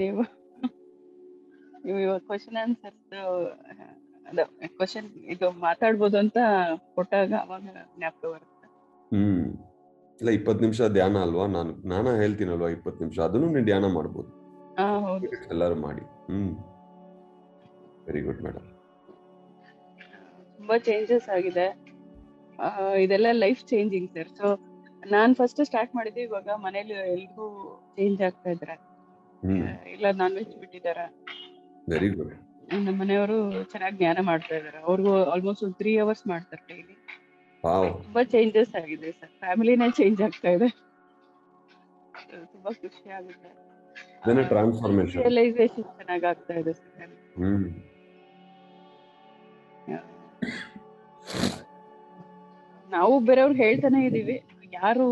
ನೀವು ಇವಾಗ ಕ್ವಶನ್ ಆನ್ಸರ್ ಕ್ವಶನ್ ಇದು ಮಾತಾಡ್ಬೋದು ಅಂತ ಕೊಟ್ಟಾಗ ಅವಾಗ ಜ್ಞಾಪಕ ಬರುತ್ತೆ.
ಇಲ್ಲ, 20 ನಿಮಿಷ ಧ್ಯಾನ ಅಲ್ವಾ? ನಾನು ಹೇಳ್ತೀನಲ್ವಾ 20 ನಿಮಿಷ, ಅದನ್ನು ನೀವು ಧ್ಯಾನ ಮಾಡ್ಬೋದು.
ಹೌದು
ಎಲ್ಲರೂ ಮಾಡಿ. Very good madam.
ತುಂಬಾ ಚೇಂಜಸ್ ಆಗಿದೆ. ಇದೆಲ್ಲ ಲೈಫ್ ಚೇಂಜಿಂಗ್ ಸರ್. ಸೊ ನಾನ್ ಫಸ್ಟ್ ಸ್ಟಾರ್ಟ್ ಮಾಡಿದ್ದೆ, ಇವಾಗ ಮನೇಲಿ ಎಲ್ರಿಗೂ ಚೇಂಜ್ ಆಗ್ತಾ ಇದ್ದಾರೆ. ಇಲ್ಲ ನಾನ್ ವೆಜ್ ಬಿಟ್ಟಿದಾರ.
Very good.
ನಮ್ಮ ಮನೆಯವರು ಚೆನ್ನಾಗಿ ಜ್ಞಾನ ಮಾಡ್ತಾ ಇದಾರೆ. ಅವ್ರಿಗೂ ಆಲ್ಮೋಸ್ಟ್ 3 hours ಮಾಡ್ತಾರೆ ಡೈಲಿ. ತುಂಬಾ ಚೇಂಜಸ್ ಆಗಿದೆ ಸರ್. ಫ್ಯಾಮಿಲಿನೇ ಚೇಂಜ್ ಆಗ್ತಾ ಇದೆ. ತುಂಬಾ ಖುಷಿ ಆಗುತ್ತೆ.
ಟ್ರಾನ್ಸ್ಫಾರ್ಮೇಶನ್,
ರಿಯಲೈಸೇಷನ್ ಚೆನ್ನಾಗಿ ಆಗ್ತಾ ಇದೆ ಸರ್. ನಾವು ಬೇರೆಯವ್ರು ಹೇಳ್ತಾನೆ ಇದೀವಿ, ಯಾರು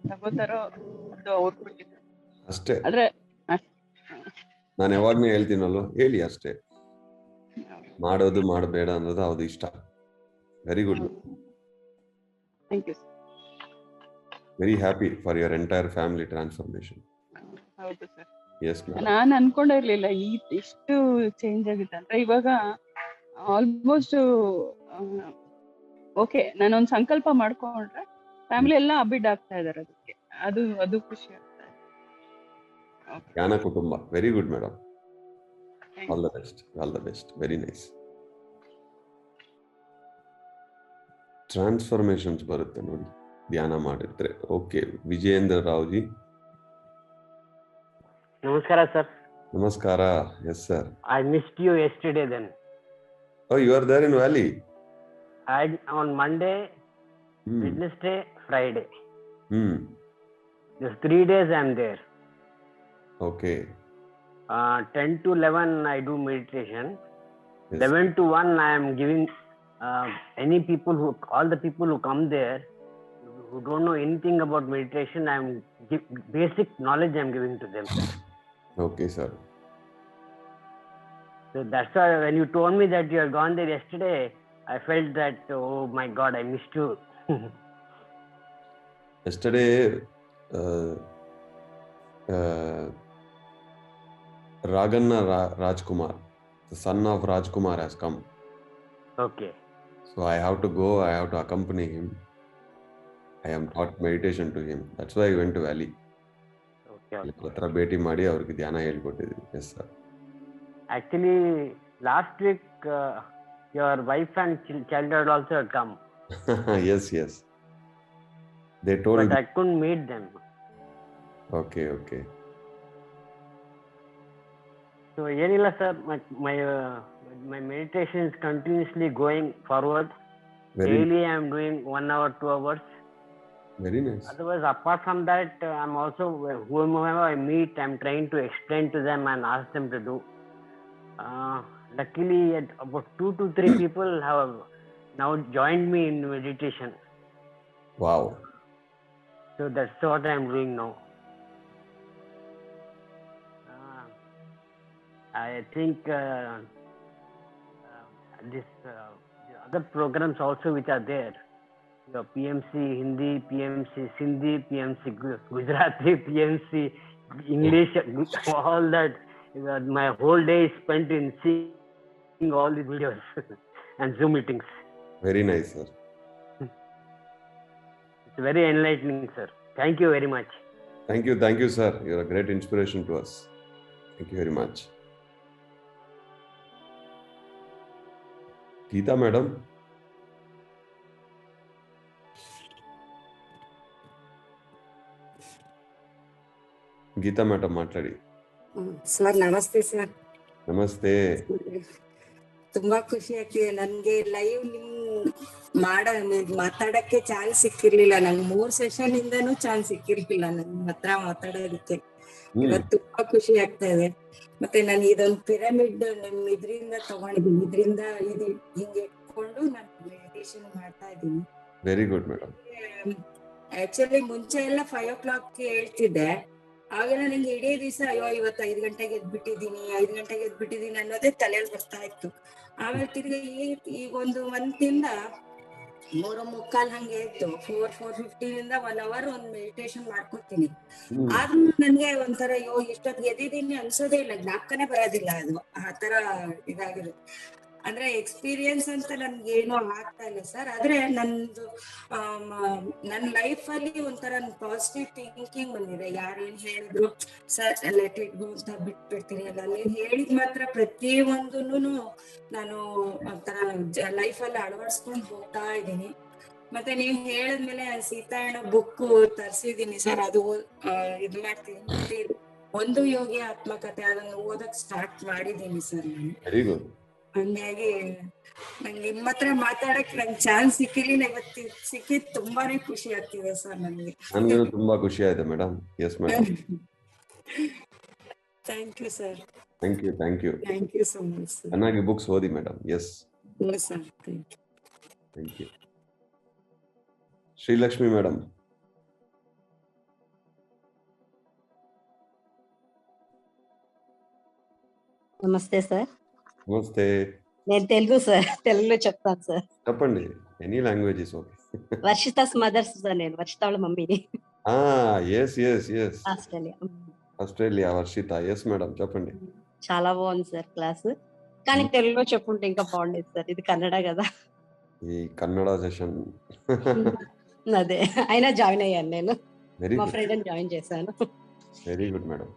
ತಗೋತಾರೋ ಅದು ಅವ್ರು ಬಿಟ್ಟಿದ್ದಾರೆ
ಅಷ್ಟೇ.
ಆದ್ರೆ
ನಾನು ಯಾವಾಗ್ಲೂ ಹೇಳ್ತೀನಲ್ವ, ಹೇಳಿ ಅಷ್ಟೇ. ಮಾಡೋದು ಮಾಡಬೇಡ ಅನ್ನೋದು ಅವ್ದು ಇಷ್ಟ. Very good.
Thank you sir.
Very happy for your entire family transformation.
ಹೌದು ಸರ್.
Yes madam.
ನಾನು ಅನ್ಕೊಂಡಿರ್ಲಿಲ್ಲ ಇಷ್ಟು ಚೇಂಜ್ ಆಗುತ್ತೆ ಅಂತ. ಇವಾಗ ಆಲ್ಮೋಸ್ಟ್ ಓಕೆ, ನಾನೊಂದು ಸಂಕಲ್ಪ ಮಾಡ್ಕೊಂಡ್ರೆ ಫ್ಯಾಮಿಲಿ ಎಲ್ಲ ಅಬಿಡ್ ಆಗ್ತಾ ಇದಾರೆ ಅದಕ್ಕೆ. ಅದು ಖುಷಿ ಆಗ್ತಾ ಇದೆ.
ಜ್ಞಾನ ಕುಟುಂಬ. Very good madam. All the best, all the best. Very nice. Transformations ಬರುತ್ತೆ ನೋಡಿ ಧ್ಯಾನ ಮಾಡಿದ್ರೆ. ಓಕೆ, ವಿಜಯೇಂದ್ರ ರಾವ್ಜಿ.
ನಮಸ್ಕಾರ sir.
Namaskara. Yes, sir.
I missed you yesterday then.
Oh, you are there in Valley?
On Monday, Wednesday, Friday. Just 3 days I am there.
Okay.
10 to 11 I do meditation.
Yes.
11 to 1 I am giving all the people who come there who don't know anything about meditation, I am basic knowledge I am giving to them.
Okay, sir.
So that's why when you told me that you had gone there yesterday, I felt that, oh my God, I missed you.
Yesterday, Raganna Rajkumar, the son of Rajkumar, has come.
Okay.
So I have to go, I have to accompany him. I am taught meditation to him. That's why I went to Valley.
Okay.
ಹತ್ರ ಭೇಟಿ ಮಾಡಿ ಅವ್ರಿಗೆ ಧ್ಯಾನ ಹೇಳ್ಕೊಟ್ಟಿದ್ವಿ. Yes, sir.
Actually, last week your wife and child had also come.
Yes. They told
but I couldn't meet them.
Okay.
So ಏನilla sir, my meditation is continuously going forward. Daily I am doing 1 hour, 2 hours.
Very nice.
Otherwise, apart from that, I'm also, whomever I meet, I'm trying to explain to them and ask them to do. Luckily, about 2 to 3 people have now joined me in meditation.
Wow.
So that's what I'm doing now. I think the other programs also which are there, your PMC Hindi, PMC Sindhi, PMC Gujarati, PMC English, all that. My whole day is spent in seeing all the videos and Zoom meetings.
Very nice, sir.
It's very enlightening, sir. Thank you very much.
Thank you, sir. You're a great inspiration to us. Thank you very much. Geeta madam. Geeta madam ಮಾತಾಡಿ.
Sir ನಮಸ್ತೆ sir.
ನಮಸ್ತೆ.
ತುಂಬಾ ಖುಷಿ ಆಗ್ತಿದೆ ನನ್ಗೆ. Live ನಿಮ್ ಮಾತಾಡಕ್ಕೆ chance ಸಿಕ್ಕಿರ್ಲಿಲ್ಲ ನಂಗೆ. 3 ಸೆಷನ್ ಇಂದನೂ ಚಾನ್ಸ್ ಸಿಕ್ಕಿರ್ಲಿಲ್ಲ ನನ್ನ ಹತ್ರ ಮಾತಾಡೋದಕ್ಕೆ. ಇವತ್ತು ತುಂಬಾ ಖುಷಿ ಆಗ್ತಾ ಇದೆ. ಮತ್ತೆ ನಾನು ಇದೊಂದು ಪಿರಮಿಡ್ ನಿಮ್ ಇದ್ರಿಂದ ತಗೊಂಡಿದ್ದೀನಿ. ಇದರಿಂದ ಇದು ಹಿಂಗೆ ಇಟ್ಕೊಂಡು ನಾನು ಮೆಡಿಟೇಷನ್ ಮಾಡ್ತಾ ಇದ್ದೀನಿ.
Very good madam.
ಆಕ್ಚುಲಿ ಮುಂಚೆ ಎಲ್ಲ 5 o'clock ಹೇಳ್ತಿದ್ದೆ. ಆಗೆಲ್ಲ ನಂಗೆ ಇಡೀ ದಿವಸ ಅಯ್ಯೋ ಇವತ್ತು 5 ಗಂಟೆಗೆ ಎದ್ಬಿಟ್ಟಿದೀನಿ ಅನ್ನೋದೇ ತಲೆಯಲ್ಲಿ ಬರ್ತಾ ಇತ್ತು. ಆಮೇಲೆ ತಿರ್ಗಿ ಈಗ ಒಂದು ಮಂತಿಂದ 3:45 ಹಂಗೆ ಇತ್ತು. 4:15 1 hour ಒಂದು ಮೆಡಿಟೇಷನ್ ಮಾಡ್ಕೊತೀನಿ. ಆದ್ರೂ ನನ್ಗೆ ಒಂಥರ ಅಯ್ಯೋ ಇಷ್ಟೊತ್ತಿಗೆ ಎದ್ದಿದ್ದೀನಿ ಅನ್ಸೋದೇ ಇಲ್ಲ, ಜ್ಞಾಪಕನೇ ಬರೋದಿಲ್ಲ. ಅದು ಆ ತರ ಇದಾಗಿರುತ್ತೆ. ಅಂದ್ರೆ ಎಕ್ಸ್ಪೀರಿಯನ್ಸ್ ಅಂತ ನನ್ಗೆ ಏನೋ ಆಗ್ತಾ ಇಲ್ಲ ಸರ್. ಆದ್ರೆ ನನ್ನ ಲೈಫ್ ಅಲ್ಲಿ ಒಂಥರ ಪಾಸಿಟಿವ್ ಥಿಂಕಿಂಗ್ ಬಂದಿದೆ. ಯಾರೇನ್ ಹೇಳಿದ್ರು ಸರ್ ಲೆಟ್ ಇಟ್ ಗೋ ಅಂತ ಬಿಟ್ಬಿಡ್ತೀನಿ. ಅಲ್ಲ ನೀವು ಹೇಳಿದ್ ಮಾತ್ರ ಪ್ರತಿಯೊಂದೂನು ನಾನು ಒಂಥರ ಲೈಫ್ ಅಲ್ಲಿ ಅಳವಡಿಸ್ಕೊಂಡು ಹೋಗ್ತಾ ಇದ್ದೀನಿ. ಮತ್ತೆ ನೀವ್ ಹೇಳಿದ್ಮೇಲೆ ಸೀತಾಯಣ ಬುಕ್ ತರ್ಸಿದೀನಿ ಸರ್. ಅದು ಇದ್ ಮಾಡ್ತೀನಿ. ಮತ್ತೆ ಒಂದು ಯೋಗಿ ಆತ್ಮಕಥೆ ಅದನ್ನ ಓದಕ್ ಸ್ಟಾರ್ಟ್ ಮಾಡಿದೀನಿ ಸರ್ ನಾನು.
Very good.
ಹಂಗಾಗಿ ನಂಗೆ ನಿಮ್ಮ ಹತ್ರ ಮಾತಾಡಕ್ ನಂಗೆ ಚಾನ್ಸ್ ಸಿಕ್ಕಿರ್ಲಿಲ್ಲ. ಇವತ್ತು ಸಿಕ್ಕಿದ್ ತುಂಬಾನೇ ಖುಷಿ ಆಗ್ತಿದೆ ಸರ್ ನನಗೆ.
ನನಗೂ ತುಂಬಾ ಖುಷಿ ಆಯ್ತು madam. Yes madam.
Thank you sir.
Thank you
so much sir.
ಚೆನ್ನಾಗಿ ಬುಕ್ಸ್ ಓದಿ madam. Yes
sir.
Thank you. Shrilakshmi madam.
నమస్తే సార్.
నమస్తే.
నేను తెలుగు సార్. తెలుగులో చెప్తాను సార్.
చెప్పండి. Any language is okay.
Varshita's mothers sir. నేను వర్షిత వాళ్ళ మమ్మీని.
Yes Australia Varshita. Yes madam చెప్పండి.
చాలా బాగుంది సార్ క్లాస్. కానీ తెలుగులో చెప్పుంటే ఇంకా బాగుండేది సార్. ఇది కన్నడ కదా.
ఈ కన్నడ సెషన్
అదే అయినా జాయిన్ అయ్యాను నేను.
వెరీ
మా
గుడ్.
ఫ్రెండ్ జాయిన్ చేశాను.
Very good madam.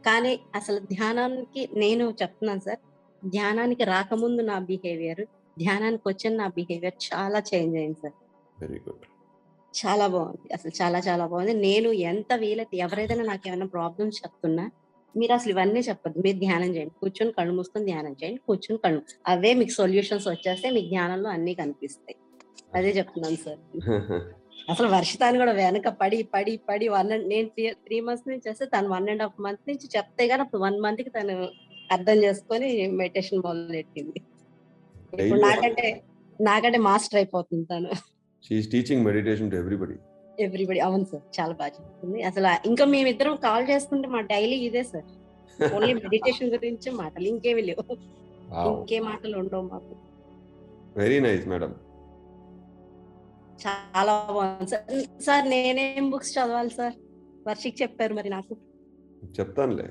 కానీ అసలు ధ్యానానికి నేను చెప్తున్నాను సార్. ధ్యానానికి రాకముందు నా బిహేవియర్, ధ్యానానికి వచ్చిన నా బిహేవియర్ చాలా చేంజ్ అయింది సార్.
Very good.
చాలా బాగుంది. అసలు చాలా చాలా బాగుంది. నేను ఎంత వీలైతే ఎవరైనా నాకు ఏమైనా ప్రాబ్లమ్స్ చెప్తున్నా మీరు అసలు ఇవన్నీ చెప్పద్దు. మీరు ధ్యానం చేయండి. కూర్చొని కళ్ళు మూసుకొని ధ్యానం చేయండి. కూర్చొని కళ్ళు అవే మీకు సొల్యూషన్స్ వచ్చేస్తే మీకు ధ్యానంలో అన్ని కనిపిస్తాయి. అదే చెప్తున్నాను సార్. అసలు వర్షితాన్ని కూడా వెనక పడి నేను 3 months నుంచి చేస్తే తను 1.5 month నుంచి చెప్తే గానీ అప్పుడు 1 month కి తను అర్థం చేసుకొని మెడిటేషన్ మొదలెట్టింది. ఇప్పుడు నాకంటే మాస్టర్ అయిపోతుంది తను.
She is teaching meditation to everybody.
అవును సార్, చాలా బాగా చెప్తుంది. అసలు ఇంకా మేమిద్దరం కాల్ చేసుకుంటే మా డైలీ ఇదే సార్. ఓన్లీ మెడిటేషన్ గురించి మాటలు, ఇంకేమి లేవు. ఇంకే మాటలు ఉండవు మాకు.
Very nice madam.
చాలా బాగుంది సార్. సార్ నేనేం బుక్స్ చదవాలి సార్? వర్షిక్ చెప్పారు మరి నాకు.
చెప్తానులే.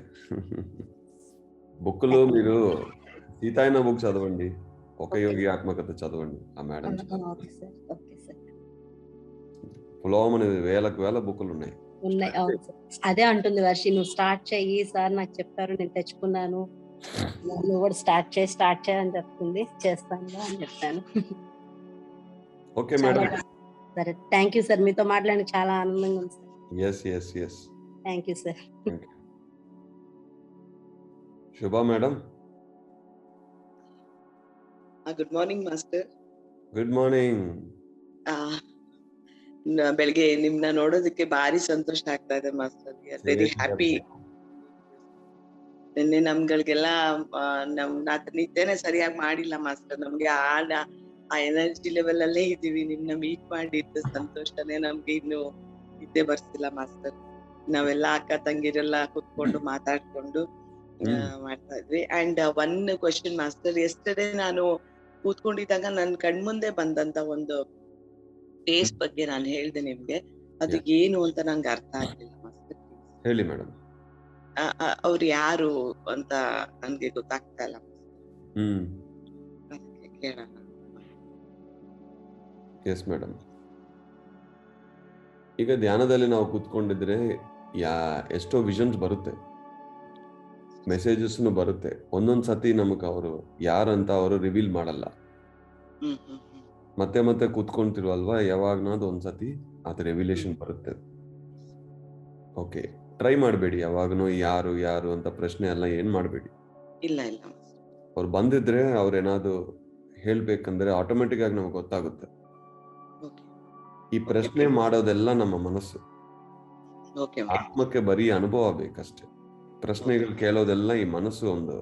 బుక్లో మీరు సీతాయన బుక్ చదవండి, ఒక యోగి ఆత్మకథ చదవండి. ఆ మేడం
ఓకే సార్.
పులోమ అనేది వేల బుక్కులు ఉన్నాయి.
అవును సార్. అదే అంటుంది వర్షి, నువ్వు స్టార్ట్ చెయ్యి సార్, నాకు చెప్పారు, నేను తెచ్చుకున్నాను, నువ్వు కూడా స్టార్ట్ చేయి అని చెప్తుంది. చేస్తాను అని చెప్తాను.
Okay madam.
సరే, థ్యాంక్ యూ సార్. మీతో మాట్లాడి చాలా ఆనందంగా ఉంది sir.
Yes
thank you sir.
Shubha madam.
Good morning master.
Good morning.
ಬೆಳಗ್ಗೆ ನಿಮ್ನ ನೋಡೋದಕ್ಕೆ ಭಾರಿ ಸಂತೋಷ ಆಗ್ತಾ ಇದೆ ಮಾಸ್ಟರ್. Very happy. ನಿನ್ನೆ ನಮ್ಗಳಿಗೆಲ್ಲ ನಿದ್ದೆನೆ ಸರಿಯಾಗಿ ಮಾಡಿಲ್ಲ ಮಾಸ್ಟರ್. ನಮ್ಗೆ ಆ ಎನರ್ಜಿ ಲೆವೆಲ್ ಅಲ್ಲೇ ಇದೀವಿ. ನಿಮ್ನ ಮೀಟ್ ಮಾಡಿದ್ದ ಸಂತೋಷನೇ ನಮ್ಗೆ ಇನ್ನು ನಿದ್ದೆ ಬರ್ತಿಲ್ಲ ಮಾಸ್ಟರ್. ನಾವೆಲ್ಲ ಅಕ್ಕ ತಂಗಿರೆಲ್ಲ ಕುತ್ಕೊಂಡು ಮಾತಾಡ್ಕೊಂಡು ಮಾಡ್ತಾ ಇದ್ವಿ. And one question master, yesterday ನಾನು ಕೂತ್ಕೊಂಡಿದ್ದಾಗ ನನ್ ಕಣ್ಮುಂದೆ ಬಂದಂತ ಒಂದು ಫೇಸ್ ಬಗ್ಗೆ ನಾನು ಹೇಳ್ದೆ ನಿಮ್ಗೆ. ಅದು ಏನು ಅಂತ ನಂಗೆ ಅರ್ಥ ಆಗ್ಲಿಲ್ಲ ಮಾಸ್ಟರ್.
ಹೇಳಿ ಮೇಡಮ್.
ಅವ್ರು ಯಾರು ಅಂತ ನನ್ಗೆ ಗೊತ್ತಾಗ್ತಾ ಇಲ್ಲ. ಕೇಳೋಣ.
Yes madam. ಈಗ ಧ್ಯಾನದಲ್ಲಿ ನಾವು ಕೂತ್ಕೊಂಡಿದ್ರೆ ಎಷ್ಟೋ ವಿಷನ್ಸ್ ಬರುತ್ತೆ, ಮೆಸೇಜಸ್ ಬರುತ್ತೆ. ಒಂದೊಂದ್ ಸತಿ ನಮಗೆ ಅವರು ಯಾರಂತ ಅವರು ರಿವೀಲ್ ಮಾಡಲ್ಲ. ಮತ್ತೆ ಕೂತ್ಕೊಂತಿರುವಲ್ವಾ, ಯಾವಾಗನಾದ್ರು ಒಂದ್ಸತಿ ಅದು ರೆವಿಲೇಷನ್ ಬರುತ್ತೆ. ಓಕೆ, ಟ್ರೈ ಮಾಡಬೇಡಿ ಯಾವಾಗನೂ ಯಾರು ಅಂತ ಪ್ರಶ್ನೆ ಎಲ್ಲ ಏನ್ ಮಾಡಬೇಡಿ.
ಇಲ್ಲ
ಅವ್ರು ಬಂದಿದ್ರೆ ಅವ್ರೇನಾದ್ರು ಹೇಳ್ಬೇಕಂದ್ರೆ ಆಟೋಮೆಟಿಕ್ ಆಗಿ ನಮ್ಗೆ ಗೊತ್ತಾಗುತ್ತೆ. ಈ ಪ್ರಶ್ನೆ ಮಾಡೋದೆಲ್ಲ ನಮ್ಮ ಮನಸ್ಸು. ಆತ್ಮಕ್ಕೆ ಬರೀ ಅನುಭವ ಬೇಕಷ್ಟೇ. ಪ್ರಶ್ನೆಗಳು ಕೇಳೋದೆಲ್ಲ ಈ ಮನಸ್ಸು ಒಂದು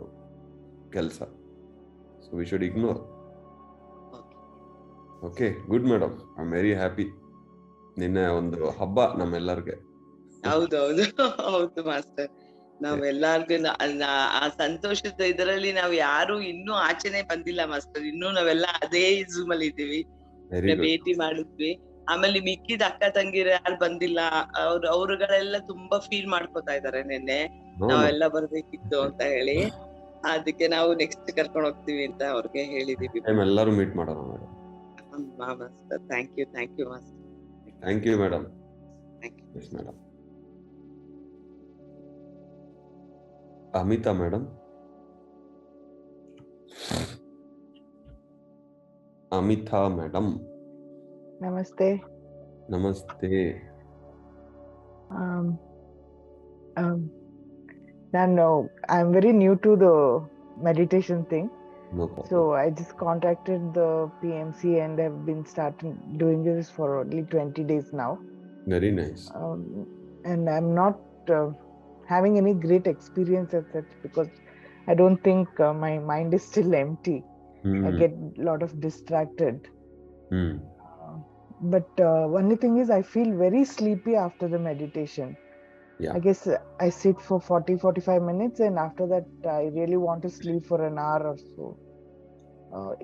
ಕೆಲಸ. So we should ignore. Okay, good madam. I am very happy. ನಿನ್ನೆ ಒಂದು ಹಬ್ಬ ನಮ್ಮೆಲ್ಲರಿಗೆ.
ಹೌದು ಮಾಸ್ಟರ್. ನಾವೆಲ್ಲರಿಗೂ ಆ ಸಂತೋಷದ ಇದರಲ್ಲಿ ನಾವು ಯಾರು ಇನ್ನೂ ಆಚೆನೆ ಬಂದಿಲ್ಲ ಮಾಸ್ಟರ್. ಇನ್ನೂ ನಾವೆಲ್ಲ ಅದೇ ಝೂಮ್ ಅಲ್ಲಿ ಇದ್ದೀವಿ. ಭೇಟಿ ಮಾಡಿದ್ವಿ. ಆಮೇಲೆ ಮಿಕ್ಕಿದ ಅಕ್ಕ ತಂಗಿರ ಯಾರು ಬಂದಿಲ್ಲ, ಅವ್ರುಗಳೆಲ್ಲ ತುಂಬಾ ಫೀಲ್ ಮಾಡ್ಕೋತಾ ಇದಾರೆ. ನಿನ್ನೆ ನಾವೆಲ್ಲ ಬರ್ಬೇಕಿತ್ತು ಅಂತ ಹೇಳಿ, ಅದಕ್ಕೆ ನಾವು ನೆಕ್ಸ್ಟ್ ಕರ್ಕೊಂಡು ಹೋಗ್ತೀವಿ ಅಂತ ಅವ್ರಿಗೆ ಹೇಳಿದೀವಿ.
ಎಲ್ಲರೂ ಮೀಟ್ ಮಾಡೋಣ madam.
Master, thank you master.
Thank you madam.
Yes
madam. Amita madam. Amita madam.
ನಮಸ್ತೆ. I'm very new to the meditation thing.
No problem.
So I just contacted the PMC and I've been starting doing this for only 20 days now.
Very nice.
And I'm not having any great experience as such, because I don't think my mind is still empty. I get a lot of distracted. But only thing is I feel very sleepy after the meditation. I guess I sit for 40-45 minutes and after that I really want to sleep for an hour or so.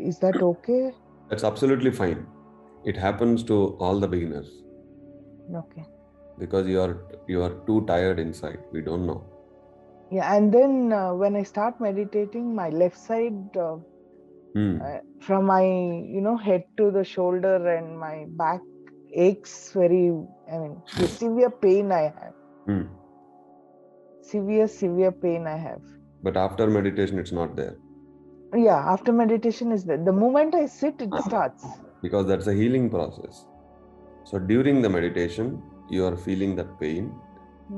Is that okay?
That's absolutely fine. It happens to all the beginners.
Okay.
Because you are too tired inside. We don't know.
Yeah, and then when I start meditating, my left side from my head to the shoulder and my back aches very. The severe pain I have. Severe pain I have.
But after meditation, it's not there.
Yeah, after meditation is there. The moment I sit, it starts.
Because that's a healing process. So during the meditation, you are feeling that pain.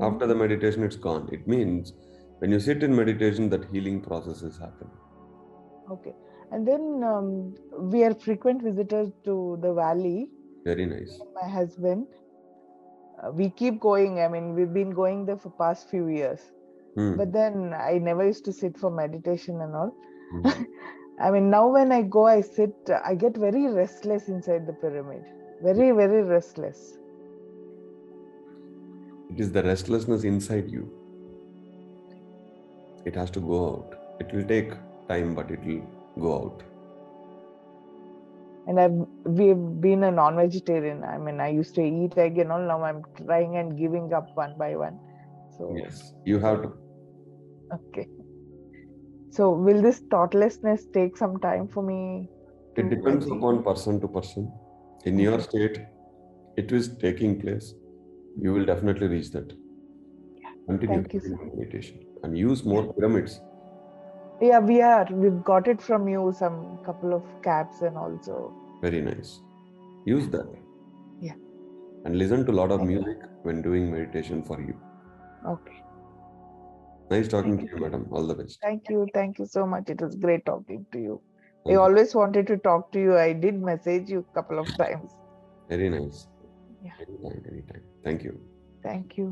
After the meditation, it's gone. It means When you sit in meditation, that healing process is happening.
Okay. And then we are frequent visitors to the valley.
Very nice.
My husband, we keep going. I mean, we've been going there for past few years. But then I never used to sit for meditation and all. I mean, now when I go, I sit, I get very restless inside the pyramid. Very, very restless.
It is the restlessness inside you. It has to go out. It will take time, but it will go out.
And we've been a non-vegetarian. I mean, I used to eat egg and all. Now I'm trying and giving up one by one. So
yes, you have to.
Okay. So will this thoughtlessness take some time for me?
It depends upon person to person. In your state, it is taking place. You will definitely reach that. Continue meditation and use more pyramids.
Yeah, we've got it from you, some couple of caps and also.
Very nice. Use that.
Yeah.
And listen to a lot of music when doing meditation for you.
Okay.
Nice talking to you, madam. All the best.
Thank you so much. It was great talking to you. I always wanted to talk to you. I did message you a couple of times.
Very nice.
Yeah.
Anytime. Thank you.
Thank you.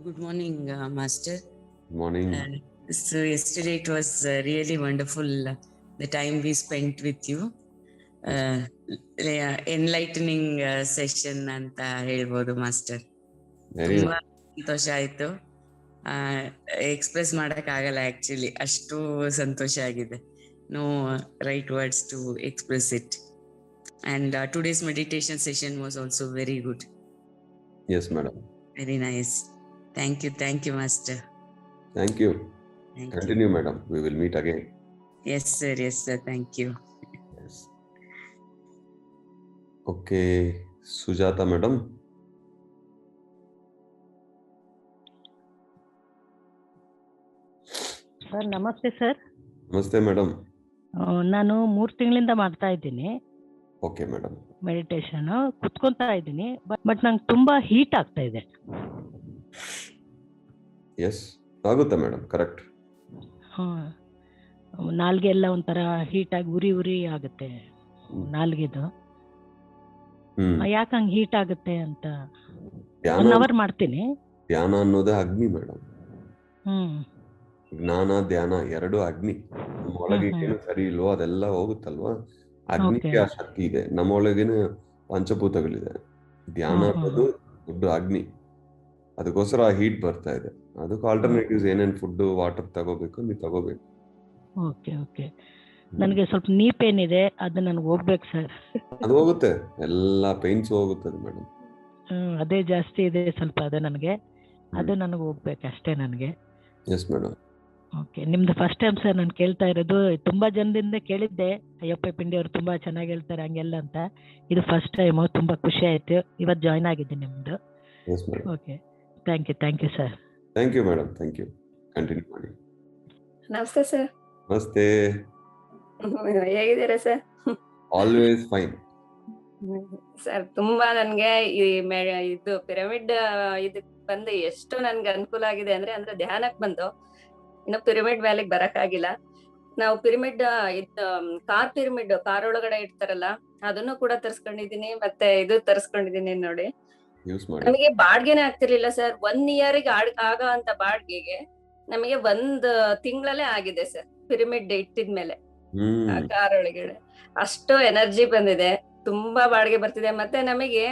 Good morning, Master.
Good morning.
So yesterday it was really wonderful, the time we spent with you. Enlightening session ಅಂತ ಹೇಳ್ಬೋದು master. ತುಂಬಾ ಸಂತೋಷ ಆಯ್ತು. Express ಮಾಡಕ್ ಆಗಲ್ಲ actually, ಅಷ್ಟು ಸಂತೋಷ ಆಗಿದೆ. No right words to express it. And today's meditation session was also very good.
Yes, madam.
Very nice. Thank you, master.
Thank you. Continue, madam. We will meet again.
Yes, sir. Thank you.
Yes. Okay, Sujata, madam.
Sir ನಮಸ್ತೆ sir.
ನಮಸ್ತೆ madam.
ನಾನು 3 ತಿಂಗಳಿಂದ ಮಾಡ್ತಾ ಇದ್ದೀನಿ.
Okay madam.
Meditation ಕುತ್ಕೊಂತಾ ಇದ್ದೀನಿ, but ನಂಗೆ ತುಂಬಾ heat ಆಗ್ತಾ ಇದೆ.
ಎಸ್, ಆಗುತ್ತೆ ಮೇಡಮ್, ಕರೆಕ್ಟ್.
ನಾಲ್ಗೆ ಎಲ್ಲ ಒಂಥರ ಹೀಟ್ ಆಗಿ ಉರಿ ಆಗುತ್ತೆ ನಾಲ್ಗೆದು. ಯಾಕಂಗ್ ಹೀಟ್ ಆಗುತ್ತೆ ಅಂತ 1 ಅವರ್ ಮಾಡ್ತೀನಿ.
ಧ್ಯಾನ ಅನ್ನೋದೇ ಅಗ್ನಿ ಮೇಡಮ್. ಜ್ಞಾನ ಧ್ಯಾನ 2 ಅಗ್ನಿ. ನಮ್ಮೊಳಗೆ ಏನು ಸರಿ ಇಲ್ವೋ ಅದೆಲ್ಲ ಹೋಗುತ್ತಲ್ವಾ, ಅಗ್ನಿಗೆ ಆ ಶಕ್ತಿ ಇದೆ. ನಮ್ಮೊಳಗಿನ ಪಂಚಭೂತಗಳಿದೆ. ಧ್ಯಾನ ಅನ್ನೋದು ದೊಡ್ಡ ಅಗ್ನಿ, ಅದಕ್ಕೋಸ್ಕರ ಆ ಹೀಟ್ ಬರ್ತಾ ಇದೆ. ಅದಕ್ಕೆ ಆಲ್ಟರ್ನೇಟಿವ್ಸ್ ಏನೇನ್ ಫುಡ್ ವಾಟರ್ ತಗೋಬೇಕು ನೀವು ತಗೋಬೇಕು.
ಓಕೆ. ನನಗೆ ಸ್ವಲ್ಪ ನೀ ಪೇನ್ ಇದೆ, ಅದು ನನಗೆ ಹೋಗ್ಬೇಕು ಸರ್.
ಅದು ಹೋಗುತ್ತೆ, ಎಲ್ಲ ಪೇನ್ಸ್ ಹೋಗುತ್ತದೆ ಮೇಡಮ್.
ಅದೇ ಜಾಸ್ತಿ ಇದೆ ಸ್ವಲ್ಪ, ಅದು ನನಗೆ ಹೋಗ್ಬೇಕು ಅಷ್ಟೇ ನನಗೆ.
Yes madam.
ಓಕೆ, ನಿಮ್ದು ಫಸ್ಟ್ ಟೈಮ್ ಸರ್ ನಾನು ಕೇಳ್ತಾ ಇರೋದು. ತುಂಬಾ ಜನದಿಂದ ಕೇಳಿದ್ದೆ, ಅಯ್ಯಪ್ಪ ಪಿಂಡಿ ಅವರು ತುಂಬಾ ಚೆನ್ನಾಗಿ ಹೇಳ್ತಾರೆ ಹಂಗೆಲ್ಲ ಅಂತ. ಇದು ಫಸ್ಟ್ ಟೈಮ್, ತುಂಬಾ ಖುಷಿ ಆಯ್ತು. ಇವತ್ತು ಜಾಯ್ನ್ ಆಗಿದ್ದೀನಿ ನಿಮ್ದು. Okay, thank you sir.
Thank you madam, thank you. Continue ಮಾಡಿ.
ನಮಸ್ತೆ ಸರ್.
ನಮಸ್ತೆ.
ಹೇಗಿದ್ದೀರಾ ಸರ್?
Always fine
sir. ತುಂಬಾ ನನ್ಗೆ ಇದು ಪಿರಮಿಡ್ ಇದಕ್ ಬಂದು ಎಷ್ಟು ನನ್ಗೆ ಅನುಕೂಲ ಆಗಿದೆ ಅಂದ್ರೆ ಧ್ಯಾನಕ್ ಬಂದು ಇನ್ನು ಪಿರಮಿಡ್ ವ್ಯಾಲಿಗೆ ಬರಕ್ ಆಗಿಲ್ಲ. ನಾವು ಪಿರಮಿಡ್ ಕಾರ್ ಪಿರಮಿಡ್ ಕಾರ್ ಒಳಗಡೆ ಇಡ್ತಾರಲ್ಲ, ಅದನ್ನು ಕೂಡ ತರ್ಸ್ಕೊಂಡಿದೀನಿ, ಮತ್ತೆ ಇದು ತರ್ಸ್ಕೊಂಡಿದೀನಿ ನೋಡಿ. ನಮಗೆ ಬಾಡ್ಗೆನೆ ಆಗ್ತಿರ್ಲಿಲ್ಲ ಸರ್. 1 ಇಯರ್ಗೆ ಆಗ ಅಂತ ಬಾಡ್ಗೆಗೆ ನಮಗೆ 1 ತಿಂಗಳಲ್ಲೇ ಆಗಿದೆ ಸರ್ ಪಿರಮಿಡ್ ಇಟ್ಟಿದ್ಮೇಲೆ. ಕಾರ್ ಒಳಗಡೆ ಅಷ್ಟು ಎನರ್ಜಿ ಬಂದಿದೆ, ತುಂಬಾ ಬಾಡಿಗೆ ಬರ್ತಿದೆ. ಮತ್ತೆ ನಮಗೆ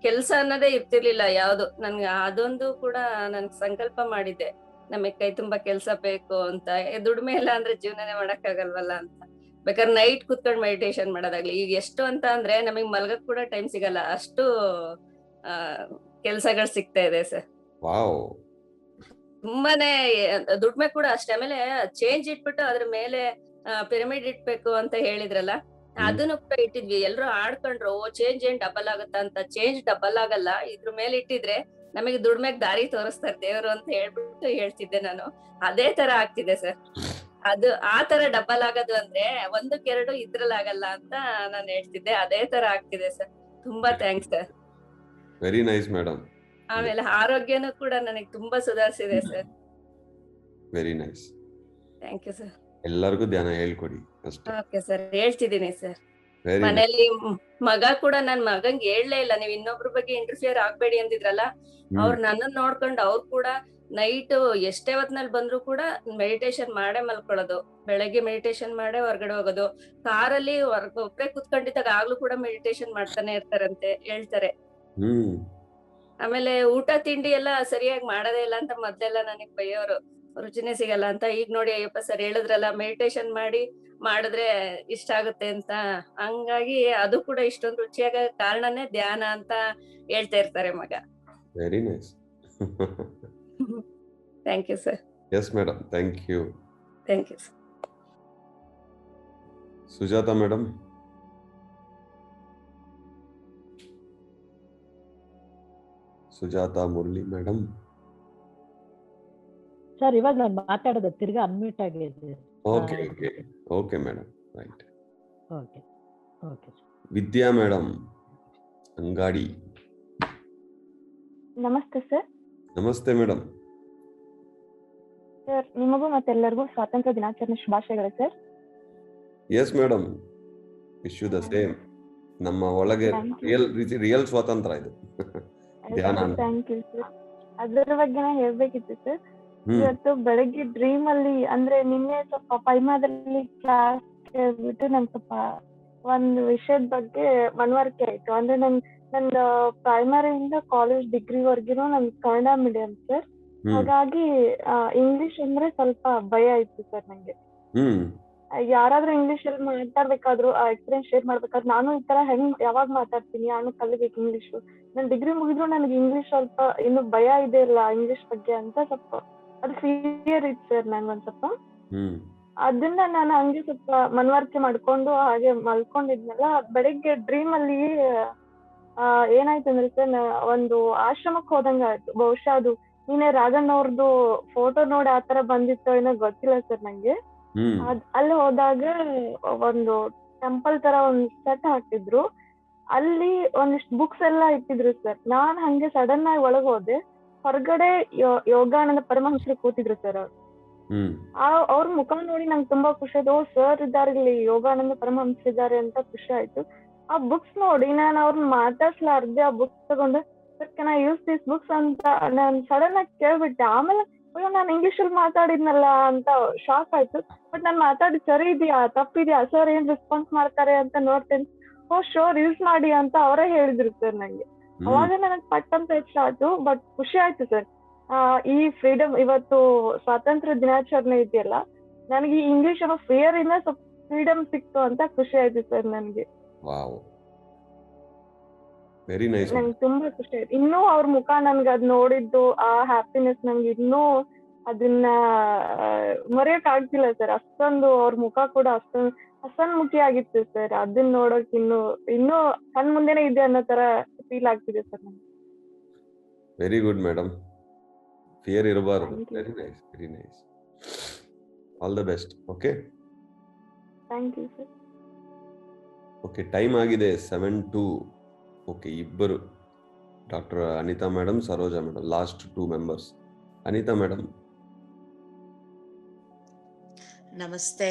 ಕೆಲ್ಸ ಅನ್ನೋದೇ ಇರ್ತಿರ್ಲಿಲ್ಲ ಯಾವ್ದು. ನನ್ಗೆ ಅದೊಂದು ಕೂಡ ನನ್ ಸಂಕಲ್ಪ ಮಾಡಿದ್ದೆ, ನಮಗ್ ಕೈ ತುಂಬಾ ಕೆಲ್ಸ ಬೇಕು ಅಂತ. ದುಡಿಮೆ ಇಲ್ಲ ಅಂದ್ರೆ ಜೀವನನೇ ಮಾಡಕ್ ಆಗಲ್ವಲ್ಲ ಅಂತ. ಬೇಕಾದ್ರೆ ನೈಟ್ ಕುತ್ಕೊಂಡ್ ಮೆಡಿಟೇಷನ್ ಮಾಡೋದಾಗ್ಲಿ. ಈಗ ಎಷ್ಟು ಅಂತ ಅಂದ್ರೆ ನಮಗ್ ಮಲ್ಗಕ್ ಕೂಡ ಟೈಮ್ ಸಿಗಲ್ಲ, ಅಷ್ಟು ಕೆಲ್ಸಗಳು ಸಿಗ್ತಾ ಇದೆ ಸರ್. ತುಂಬಾನೇ ದುಡ್ಮೆ ಕೂಡ ಅಷ್ಟೇ. ಆಮೇಲೆ ಚೇಂಜ್ ಇಟ್ಬಿಟ್ಟು ಅದ್ರ ಮೇಲೆ ಪಿರಮಿಡ್ ಇಟ್ಬೇಕು ಅಂತ ಹೇಳಿದ್ರಲ್ಲ, ಅದನ್ನು ಕೂಡ ಇಟ್ಟಿದ್ವಿ. ಎಲ್ರು ಆಡ್ಕೊಂಡ್ರು, ಚೇಂಜ್ ಏನ್ ಡಬಲ್ ಆಗುತ್ತಾ ಅಂತ. ಚೇಂಜ್ ಡಬಲ್ ಆಗಲ್ಲ, ಇದ್ರ ಮೇಲೆ ಇಟ್ಟಿದ್ರೆ ನಮಗೆ ದುಡ್ಮೆಗ್ ದಾರಿ ತೋರಿಸ್ತಾರೆ ದೇವ್ರು ಅಂತ ಹೇಳ್ಬಿಟ್ಟು ಹೇಳ್ತಿದ್ದೆ ನಾನು. ಅದೇ ತರ ಆಗ್ತಿದೆ ಸರ್. ಅದು ಆ ತರ ಡಬಲ್ ಆಗೋದು ಅಂದ್ರೆ 1ಕ್ಕೆ 2 ಇದ್ರಲ್ಲಾಗಲ್ಲ ಅಂತ ನಾನು ಹೇಳ್ತಿದ್ದೆ. ಅದೇ ತರ ಆಗ್ತಿದೆ ಸರ್. ತುಂಬಾ thanks sir.
Very nice madam.
ಆಮೇಲೆ ಆರೋಗ್ಯನೂ ಕೂಡ ನನಗೆ ತುಂಬಾ ಸುಧಾರಿಸಿದೆ sir.
Very nice.
Thank you sir.
ಎಲ್ಲರಿಗೂ ಧ್ಯಾನ ಹೇಳ್ಕೊಡಿ ಅಷ್ಟೇ.
ಓಕೆ ಸರ್, ಹೇಳ್ತಿದ್ದೀನಿ ಸರ್.
Very nice.
ಮನೇಲಿ ಮಗ ಕೂಡ ನನ್ ಮಗಂಗೆ ಹೇಳಲೇ ಇಲ್ಲ, ನೀವ್ ಇನ್ನೊಬ್ರ ಬಗ್ಗೆ ಇಂಟರ್ಫಿಯರ್ ಆಗ್ಬೇಡಿ ಅಂದಿದ್ರಲ್ಲ. ಅವ್ರು ನನ್ನನ್ನ ನೋಡ್ಕೊಂಡು ಅವ್ರು ಕೂಡ ನೈಟ್ ಎಷ್ಟೇ ಹೊತ್ನಲ್ಲಿ ಬಂದ್ರು ಕೂಡ ಮೆಡಿಟೇಷನ್ ಮಾಡೇ ಮಲ್ಕೊಳ್ಳೋದು. ಬೆಳಗ್ಗೆ ಮೆಡಿಟೇಷನ್ ಮಾಡೇ ಹೊರಗಡೆ ಹೋಗೋದು. ಕಾರಲ್ಲಿ ಒಬ್ರೇ ಕುತ್ಕೊಂಡಿದ್ದಾಗ ಆಗ್ಲೂ ಕೂಡ ಮೆಡಿಟೇಷನ್ ಮಾಡ್ತಾನೆ ಇರ್ತಾರಂತೆ, ಹೇಳ್ತಾರೆ. ಆಮೇಲೆ ಊಟ ತಿಂಡಿ ಎಲ್ಲ ಸರಿಯಾಗಿ ಮಾಡೋದೇ ಇಲ್ಲ ಅಂತ ಮೊದ್ಲೆಲ್ಲ ನನಗ್ ಬೈಯೋರು, ರುಚಿನೇ ಸಿಗಲ್ಲ ಅಂತ. ಈಗ ನೋಡಿ ಅಯ್ಯಪ್ಪ ಸರ್ ಹೇಳಿದ್ರಲ್ಲ, ಮೆಡಿಟೇಷನ್ ಮಾಡಿದ್ರೆ ಇಷ್ಟ ಆಗುತ್ತೆ ಅಂತ. ಹಂಗಾಗಿ ಅದು ಕೂಡ ಇಷ್ಟೊಂದು ರುಚಿಯಾಗ ಕಾರಣನೇ ಧ್ಯಾನ ಅಂತ ಹೇಳ್ತಾ ಇರ್ತಾರೆ ಮಗ.
Very nice.
Thank you sir.
Yes madam, thank you.
Thank you sir.
Sujata madam. Sujata Murali madam.
Sir ಇವಾಗ ನಾನು ಮಾತಾಡೋದು ತಿರ್ಗಾ ಅನ್ಮ್ಯೂಟ್ ಆಗಿದೆ.
Okay okay okay madam, right.
Okay okay.
Vidya madam Angadi.
ನಮಸ್ತೆ ಸರ್.
ನಮಸ್ತೆ ಮೇಡಮ್.
ಸರ್ ನಿಮಗೂ ಮತ್ತೆಲ್ಲರಿಗೂ ಸ್ವಾತಂತ್ರ್ಯ ದಿನಾಚರಣೆ ಶುಭಾಶಯಗಳು sir.
Yes madam, wish you the same. ನಮ್ಮ ಒಳಗೆ ರಿಯಲ್ ಸ್ವಾತಂತ್ರ್ಯ ಇದು ಧ್ಯಾನ.
Thank you sir. ಅದರ ಬಗ್ಗೆ ಹೇಳ್ಬೇಕಿತ್ತು ಸರ್. ಇವತ್ತು ಬೆಳಗ್ಗೆ ಡ್ರೀಮ್ ಅಲ್ಲಿ ಅಂದ್ರೆ ನಿನ್ನೆ ಸ್ವಲ್ಪ ಪೈಮಾದಲ್ಲಿ ಕ್ಲಾಸ್ ಕೇಳ್ಬಿಟ್ಟು ನನ್ ಸ್ವಲ್ಪ ಒಂದು ವಿಷಯದ ಬಗ್ಗೆ ಮನವರಿಕೆ ಆಯ್ತು. ಅಂದ್ರೆ ನಂದು ಪ್ರೈಮರಿಯಿಂದ ಕಾಲೇಜ್ ಡಿಗ್ರಿವರೆಗೂ ನನ್ ಕನ್ನಡ ಮೀಡಿಯಂ ಸರ್. ಹಾಗಾಗಿ ಇಂಗ್ಲಿಷ್ ಅಂದ್ರೆ ಸ್ವಲ್ಪ ಭಯ ಇತ್ತು ಸರ್ ನಂಗೆ. ಯಾರಾದ್ರೂ ಇಂಗ್ಲಿಷ್ ಅಲ್ಲಿ ಮಾತಾಡ್ಬೇಕಾದ್ರು ಎಕ್ಸ್ಪೀರಿಯನ್ಸ್ ಶೇರ್ ಮಾಡ್ಬೇಕಾದ್ರೆ ನಾನು ಈ ತರ ಯಾವಾಗ ಮಾತಾಡ್ತೀನಿ, ನಾನು ಕಲಿಬೇಕು ಇಂಗ್ಲಿಷ್. ನನ್ ಡಿಗ್ರಿ ಮುಗಿದ್ರು ನನಗೆ ಇಂಗ್ಲಿಷ್ ಸ್ವಲ್ಪ ಇನ್ನು ಭಯ ಇದೆ ಇಲ್ಲ ಇಂಗ್ಲಿಷ್ ಬಗ್ಗೆ ಅಂತ ಸ್ವಲ್ಪ ಅದು ಫಿಯರ್ ಇತ್ತು ಸರ್ ನನ್ಗೊಂದ್ ಸ್ವಲ್ಪ. ಅದನ್ನ ನಾನು ಹಂಗೆ ಸ್ವಲ್ಪ ಮನವರಿಕೆ ಮಾಡ್ಕೊಂಡು ಹಾಗೆ ಮಲ್ಕೊಂಡಿದ್ನಲ್ಲ, ಬೆಳಿಗ್ಗೆ ಡ್ರೀಮ್ ಅಲ್ಲಿ ಏನಾಯ್ತು ಅಂದ್ರೆ ಸರ್, ಒಂದು ಆಶ್ರಮಕ್ಕೆ ಹೋದಂಗ ಆಯ್ತು. ಬಹುಶಃ ಅದು ನೀನೆ ರಾಜಣ್ಣ ಅವ್ರದ್ದು ಫೋಟೋ ನೋಡಿ ಆತರ ಬಂದಿತ್ತೋ ಏನೋ ಗೊತ್ತಿಲ್ಲ ಸರ್ ನಂಗೆ. ಅಲ್ಲಿ ಹೋದಾಗ ಒಂದು ಟೆಂಪಲ್ ತರ ಒಂದ್ ಸೆಟ್ ಹಾಕಿದ್ರು, ಅಲ್ಲಿ ಒಂದಿಷ್ಟು ಬುಕ್ಸ್ ಎಲ್ಲ ಇಟ್ಟಿದ್ರು ಸರ್. ನಾನ್ ಹಂಗೆ ಸಡನ್ ಆಗಿ ಒಳಗ್ ಹೋದೆ. ಹೊರಗಡೆ ಯೋಗಾನಂದ ಪರಮಹಂಸರು ಕೂತಿದ್ರು ಸರ್. ಅವ್ರ ಮುಖ ನೋಡಿ ನಂಗೆ ತುಂಬಾ ಖುಷಿ ಆಯ್ತು. ಓ ಸರ್ ಇದ್ದಾರೆ ಇಲ್ಲಿ, ಯೋಗಾನಂದ ಪರಮಹಂಸರು ಇದ್ದಾರೆ ಅಂತ ಖುಷಿ ಆಯ್ತು. ಆ ಬುಕ್ಸ್ ನೋಡಿ ನಾನು ಅವ್ರನ್ನ ಮಾತಾಡ್ಸ್ಲಾರ್ದೆ ಆ ಬುಕ್ಸ್ ತಗೊಂಡು sir can I use this books ಅಂತ ನಾನು ಸಡನ್ ಆಗಿ ಕೇಳ್ಬಿಟ್ಟೆ. ಆಮೇಲೆ ಅಯ್ಯೋ ನಾನು ಇಂಗ್ಲಿಷ್ ಅಲ್ಲಿ ಮಾತಾಡಿದ್ನಲ್ಲ ಅಂತ ಶಾಕ್ ಆಯ್ತು. ಬಟ್ ನಾನು ಮಾತಾಡಿ ಸರಿ ಇದೆಯಾ ತಪ್ಪಿದ್ಯಾ ಸರ್ ಏನ್ ರೆಸ್ಪಾನ್ಸ್ ಮಾಡ್ತಾರೆ ಅಂತ ನೋಡ್ತೇನೆ. ಓ ಶೋರ್ ಯೂಸ್ ಮಾಡಿ ಅಂತ ಅವರೇ ಹೇಳಿದ್ರು ಸರ್ ನಂಗೆ. ಅವಾಗ ನನಗೆ ಪಟ್ ಅಂತ ಸ್ಟಾರ್ಟ್. ಬಟ್ ಖುಷಿ ಆಯ್ತು ಸರ್. ಈ ಫ್ರೀಡಮ್ ಇವತ್ತು ಸ್ವಾತಂತ್ರ್ಯ ದಿನಾಚರಣೆ ಇದೆಯಲ್ಲ, ನನಗೆ ಈ ಇಂಗ್ಲಿಷ್ ಅನ್ನೋ ಫಿಯರ್ ಇಂದ ಸ್ವಲ್ಪ ಫ್ರೀಡಮ್ ಸಿಕ್ತು ಅಂತ ಖುಷಿ ಆಯ್ತು ಸರ್ ನನ್ಗೆ. ನಂಗೆ ತುಂಬಾ ಖುಷಿ ಆಯ್ತು. ಇನ್ನೂ ಅವ್ರ ಮುಖ ನನ್ಗೆ ಅದ್ ನೋಡಿದ್ದು ಆ ಹ್ಯಾಪಿನೆಸ್ ನಂಗೆ ಇನ್ನೂ ಅದನ್ನ ಮರೆಯಕ್ ಆಗ್ತಿಲ್ಲ ಸರ್. ಅಷ್ಟೊಂದು ಅವ್ರ ಮುಖ ಕೂಡ ಅಷ್ಟೊಂದು ಹಸನ್ಮುಖಿ ಆಗಿತ್ತು ಸರ್. ಅದನ್ನ ನೋಡೋಕ್ ಇನ್ನೂ ಕಣ್ ಮುಂದೆನೆ ಇದೆ ಅನ್ನೋ ತರ ಫೀಲ್ ಆಗ್ತಿದೆ ಸರ್ ನಂಗೆ.
ವೆರಿ ಗುಡ್ ಮೇಡಮ್, ಫಿಯರ್ ಇರಬಾರದು. Very nice, very nice. All the best. Okay,
thank you sir.
Okay, time ಆಗಿದೆ 7:02. ಓಕೆ, ಇಬ್ಬರು doctor Anita madam, Saroja madam, last 2 members. Anita madam.
ನಮಸ್ತೆ.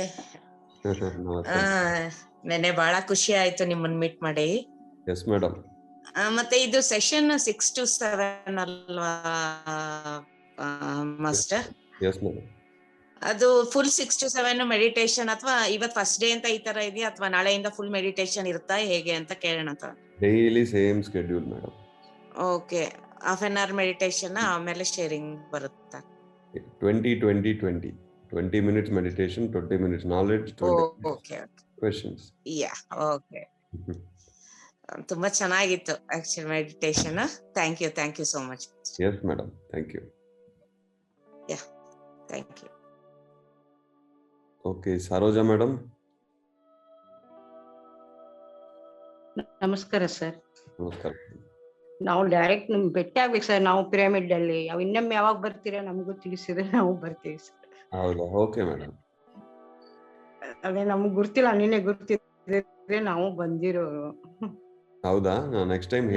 ನೆನೆ ಬಹಳ ಖುಷಿ ಆಯ್ತು ನಿಮ್ಮನ್ನ ಮೀಟ್ ಮಾಡಿ.
Yes madam.
ಮತ್ತೆ ಇದು ಸೆಷನ್ 6 to 7 ಅಲ್ವಾ ಮಾಸ್ಟರ್?
Yes madam.
ಅದು ಫುಲ್ 6 to 7 ಮೆಡಿಟೇಷನ್ ಅಥವಾ ಇವತ್ತು ಫಸ್ಟ್ ಡೇ ಅಂತ ಈ ತರ ಇದೆಯಾ ಅಥವಾ ನಾಳೆಯಿಂದ ಫುಲ್ ಮೆಡಿಟೇಷನ್ ಇರುತ್ತಾ ಹೇಗೆ ಅಂತ ಕೇಳೋಣ ಅಂತ.
Daily same schedule madam.
Okay, half an hour meditation ಆಮೇಲೆ ಶೇರಿಂಗ್ ಬರುತ್ತಾ?
20 minutes meditation, 20 minutes knowledge, 20 minutes questions.
Yeah, okay. ತುಂಬಾ ಚೆನ್ನಾಗಿತ್ತು actually meditation. Thank you so much.
Yes madam, thank you.
Yeah, thank you.
Okay, Saroja madam.
ನಮಸ್ಕಾರ sir.
ನಮಸ್ಕಾರ.
ನಾವು direct ನಿಮ್ಗೆ ಭೇಟಿ ಆಗ್ಬೇಕು ಸರ್. ನಾವು ಪಿರಮಿಡ್ ಅಲ್ಲಿ ಇನ್ನೊಮ್ಮೆ ಯಾವಾಗ ಬರ್ತೀರಾ ನಮಗೂ ತಿಳಿಸಿದ್ರೆ ನಾವು ಬರ್ತೀವಿ ಸರ್.
ಹೌದಾ? Okay madam.
ಅದೇ ನಮ್ಗೆ ಗುರ್ತಿಲ್ಲ, ನೀನೇ ಗುರ್ತಿದ್ರೆ ನಾವು ಬಂದಿರೋರು.
ಹೌದಾ? ನಾನು ನೆಕ್ಸ್ಟ್ ಟೈಮ್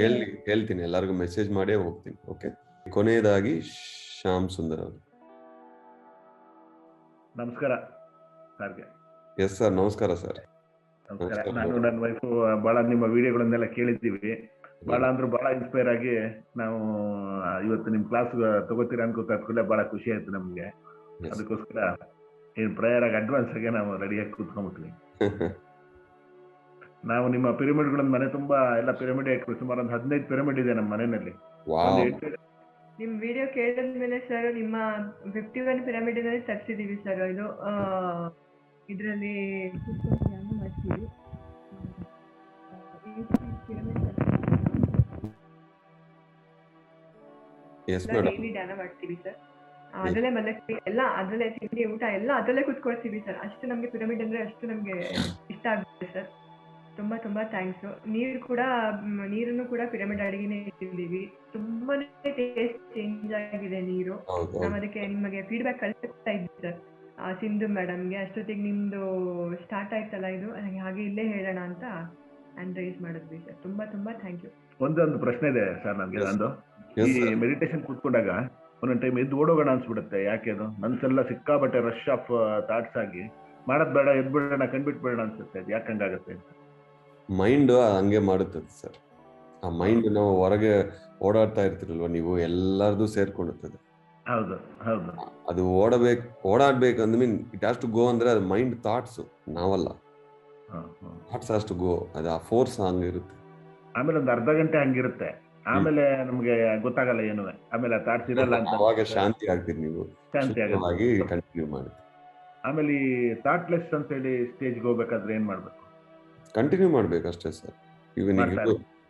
ಹೇಳ್ತೀನಿ, ಎಲ್ಲರಿಗೂ ಮೆಸೇಜ್ ಮಾಡೇ ಹೋಗ್ತೀನಿ. ಓಕೆ. ಕೊನೆಯದಾಗಿ ಶ್ಯಾಮ್ ಸುಂದರ್ ಅವರು.
ನಮಸ್ಕಾರ ಸರ್ಗೆ.
ಎಸ್ ಸರ್, ನಮಸ್ಕಾರ ಸರ್.
ನಮಸ್ಕಾರ. ನಾನು ನನ್ನ ವೈಫು ಬಹಳ ನಿಮ್ಮ ವಿಡಿಯೋಗಳನ್ನೆಲ್ಲ ಕೇಳಿದ್ದೀವಿ. ಬಹಳ ಅಂದ್ರೆ ಬಹಳ ಇನ್ಸ್ಪೈರ್ ಆಗಿ ನಾವು ಇವತ್ತು ನಿಮ್ ಕ್ಲಾಸ್ ತಗೋತೀರಾ ಅನ್ಕೋತಾದ್ಕೂಡಲೇ ಬಹಳ ಖುಷಿ ಆಯ್ತು ನಮ್ಗೆ. ಅದಕ್ಕೋಸ್ಕರ ಏನ್ ಪ್ರೇಯರ್ ಆಗಿ ಅಡ್ವಾನ್ಸ್ ಆಗಿ ನಾವು ರೆಡಿಯಾಗಿ ಕೂತ್ಕೊಂಡ್ಬಿಟ್ವಿ. ನಾವು ನಿಮ್ಮ ಪಿರಮಿಡ್ಗಳನ್ನ ಮನೆ ತುಂಬಾ ಎಲ್ಲ ಪಿರಮಿಡ್ ಹಾಕಿ ಸುಮಾರು ಒಂದು 15 ಪಿರಮಿಡ್ ಇದೆ ನಮ್ಮ ಮನೆಯಲ್ಲಿ.
ನಿಮ್ ವಿಡಿಯೋ ಕೇಳಿದ್ಮೇಲೆ ಸರ್ ನಿಮ್ಮ 51 ಪಿರಮಿಡ್ ತರಿಸಿದೀವಿ ಸರ್. ಇದು ಇದರಲ್ಲಿ ಧ್ಯಾನ ಮಾಡ್ತೀವಿ. ಡೈಲಿ ಧ್ಯಾನ ಮಾಡ್ತೀವಿ ಸರ್. ಅದರಲ್ಲೇ ಮಲಗ್ತೀವಿ, ಎಲ್ಲ ಅದರಲ್ಲೇ ತಿಂಡಿ ಊಟ ಎಲ್ಲ ಅದರಲ್ಲೇ ಕುತ್ಕೊಳ್ತೀವಿ ಸರ್. ಅಷ್ಟು ನಮ್ಗೆ ಪಿರಮಿಡ್ ಅಂದ್ರೆ ಅಷ್ಟು ನಮ್ಗೆ ಇಷ್ಟ ಆಗುತ್ತೆ ಸರ್. ತುಂಬಾ ತುಂಬಾ ಥ್ಯಾಂಕ್ಸ್. ನೀರನ್ನು ಕೂಡ ಪಿರಮಿಡ್ ಅಡಿಗೆನೆ ಇಟ್ಟಿದ್ದೀವಿ. ತುಂಬಾನೇ ಟೇಸ್ಟ್ ಚೇಂಜ್ ಆಗಿದೆ ನೀರು. ನಾವು ಅದಕ್ಕೆ ನಿಮಗೆ ಫೀಡ್ಬ್ಯಾಕ್ ಕಳಿಸ್ತಾ ಇದ್ವಿ ಸರ್ ಸಿಂಧು ಮೇಡಮ್ಗೆ. ಅಷ್ಟೊತ್ತಿಗೆ ನಿಮ್ದು ಸ್ಟಾರ್ಟ್ ಆಯ್ತಲ್ಲ ಇದು, ಹಾಗೆ ಇಲ್ಲೇ ಹೇಳೋಣ ಅಂತ ರೈಸ್ ಮಾಡಿದ್ವಿ ಸರ್. ತುಂಬಾ ತುಂಬಾ ಥ್ಯಾಂಕ್ ಯು.
ಒಂದೊಂದು ಪ್ರಶ್ನೆ ಇದೆ ಸರ್ ನನ್ಗೆ. ನಂದು ಈ ಮೆಡಿಟೇಷನ್ ಕೂತ್ಕೊಂಡಾಗ ಒಂದೊಂದು ಟೈಮ್ ಎದ್ದು ಓಡೋಗೋಣ ಅನ್ಸ್ಬಿಡುತ್ತೆ. ಯಾಕೆ ಅದು ಮನ್ಸೆಲ್ಲ ಸಿಕ್ಕಾಬಟ್ಟೆ ರಶ್ ಆಫ್ ಥಾಟ್ಸ್ ಆಗಿ ಮಾಡೋದ್ ಬೇಡ, ಎದ್ಬಿಡೋಣ, ಕಣ್ಬಿಟ್ಬೇಡ ಅನ್ಸುತ್ತೆ. ಅದು ಯಾಕೆ ಹಂಗಾಗತ್ತೆ?
ಮೈಂಡ್ ಹಂಗೆ ಮಾಡುತ್ತದೆ ಸರ್. ಆ ಮೈಂಡ್ ನಾವು ಹೊರಗೆ ಓಡಾಡ್ತಾ ಇರ್ತಿರಲ್ವ ನೀವು, ಎಲ್ಲರದು ಸೇರ್ಕೊಂಡಿರ್ತದೆ.
ಹೌದು ಹೌದು.
ಅದು ಓಡಾಡ್ಬೇಕು ಅಂದ್ mean it has to go ಅಂದ್ರೆ ಅದು ಮೈಂಡ್ ಥಾಟ್ಸ್, ನಾವಲ್ಲ. Thoughts has to go. ಅದು ಆ ಫೋರ್ಸ್ ಹಂಗಿರುತ್ತೆ.
ಆಮೇಲೆ ಒಂದು ಅರ್ಧ ಗಂಟೆ ಹಂಗಿರುತ್ತೆ. ಆಮೇಲೆ ನಮ್ಗೆ ಗೊತ್ತಾಗಲ್ಲ ಏನು. ಆಮೇಲೆ ಥಾಟ್ಸ್ ಇರಲ್ಲ ಅಂತ
ಅವಾಗ ಶಾಂತಿ ಆಗ್ತೀರಿ ನೀವು.
ಶಾಂತಿ
ಆಗಿ ಕಂಟಿನ್ಯೂ ಮಾಡಿ.
ಆಮೇಲೆ ಈ ಥಾಟ್ಲೆಸ್ ಅಂತ ಹೇಳಿ ಸ್ಟೇಜ್ಗೆ ಹೋಗ್ಬೇಕಾದ್ರೆ ಏನ್ ಮಾಡ್ಬೇಕು?
ಕಂಟಿನ್ಯೂ ಮಾಡ್ಬೇಕು ಅಷ್ಟೇ ಸರ್. ಇವನ್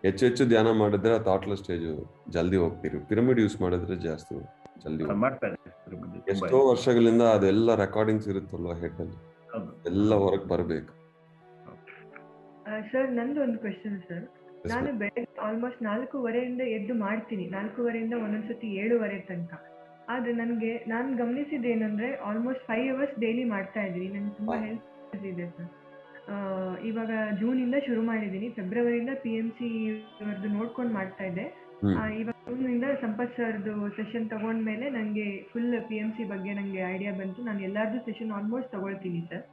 ಹೆಚ್ಚು ಧ್ಯಾನ ಮಾಡಿದ್ರೆ ಥಾಟ್ಲೆಸ್ ಸ್ಟೇಜ್ ಜಲ್ದಿ ಹೋಗ್ತೀರಿ. ಪಿರಮಿಡ್ ಯೂಸ್ ಮಾಡಿದ್ರೆ ಜಾಸ್ತಿ ಜಲ್ದಿ
ಮಾಡ್ತಾರೆ.
ಎಷ್ಟೋ ವರ್ಷಗಳಿಂದ ಅದೆಲ್ಲ ರೆಕಾರ್ಡಿಂಗ್ಸ್ ಇರುತ್ತಲ್ವ ಹೆಡ್ ಅಲ್ಲಿ, ಎಲ್ಲ ಹೊರಗೆ ಬರ್ಬೇಕು.
ಸರ್ ನಂದು ಒಂದು ಕ್ವೆಶ್ಚನ್ ಸರ್. ನಾನು ಬೆಳಗ್ಗೆ ಆಲ್ಮೋಸ್ಟ್ 4:15 ಎದ್ದು ಮಾಡ್ತೀನಿ. 4:15 ಒಂದೊಂದ್ಸತಿ 7:30 ತನಕ. ಆದ್ರೆ ನಾನು ಗಮನಿಸಿದ್ದೇನಂದ್ರೆ ಆಲ್ಮೋಸ್ಟ್ 5 hours ಡೈಲಿ ಮಾಡ್ತಾ ಇದ್ದೀನಿ. ನನ್ಗೆ ತುಂಬಾ ಹೆಲ್ಪ್ ಇದೆ ಸರ್. ಇವಾಗ ಜೂನಿಂದ ಶುರು ಮಾಡಿದ್ದೀನಿ. ಫೆಬ್ರವರಿಯಿಂದ PMC ಅವರದ್ದು ನೋಡ್ಕೊಂಡು ಮಾಡ್ತಾ ಇದ್ದೆ. ಇವಾಗ ಜೂನಿಂದ ಸಂಪತ್ ಸರ್ದು ಸೆಷನ್ ತಗೊಂಡ್ಮೇಲೆ ನನಗೆ ಫುಲ್ PMC ಬಗ್ಗೆ ನನಗೆ ಐಡಿಯಾ ಬಂತು. ನಾನು ಎಲ್ಲಾರ್ದು ಸೆಷನ್ ಆಲ್ಮೋಸ್ಟ್ ತಗೊಳ್ತೀನಿ ಸರ್.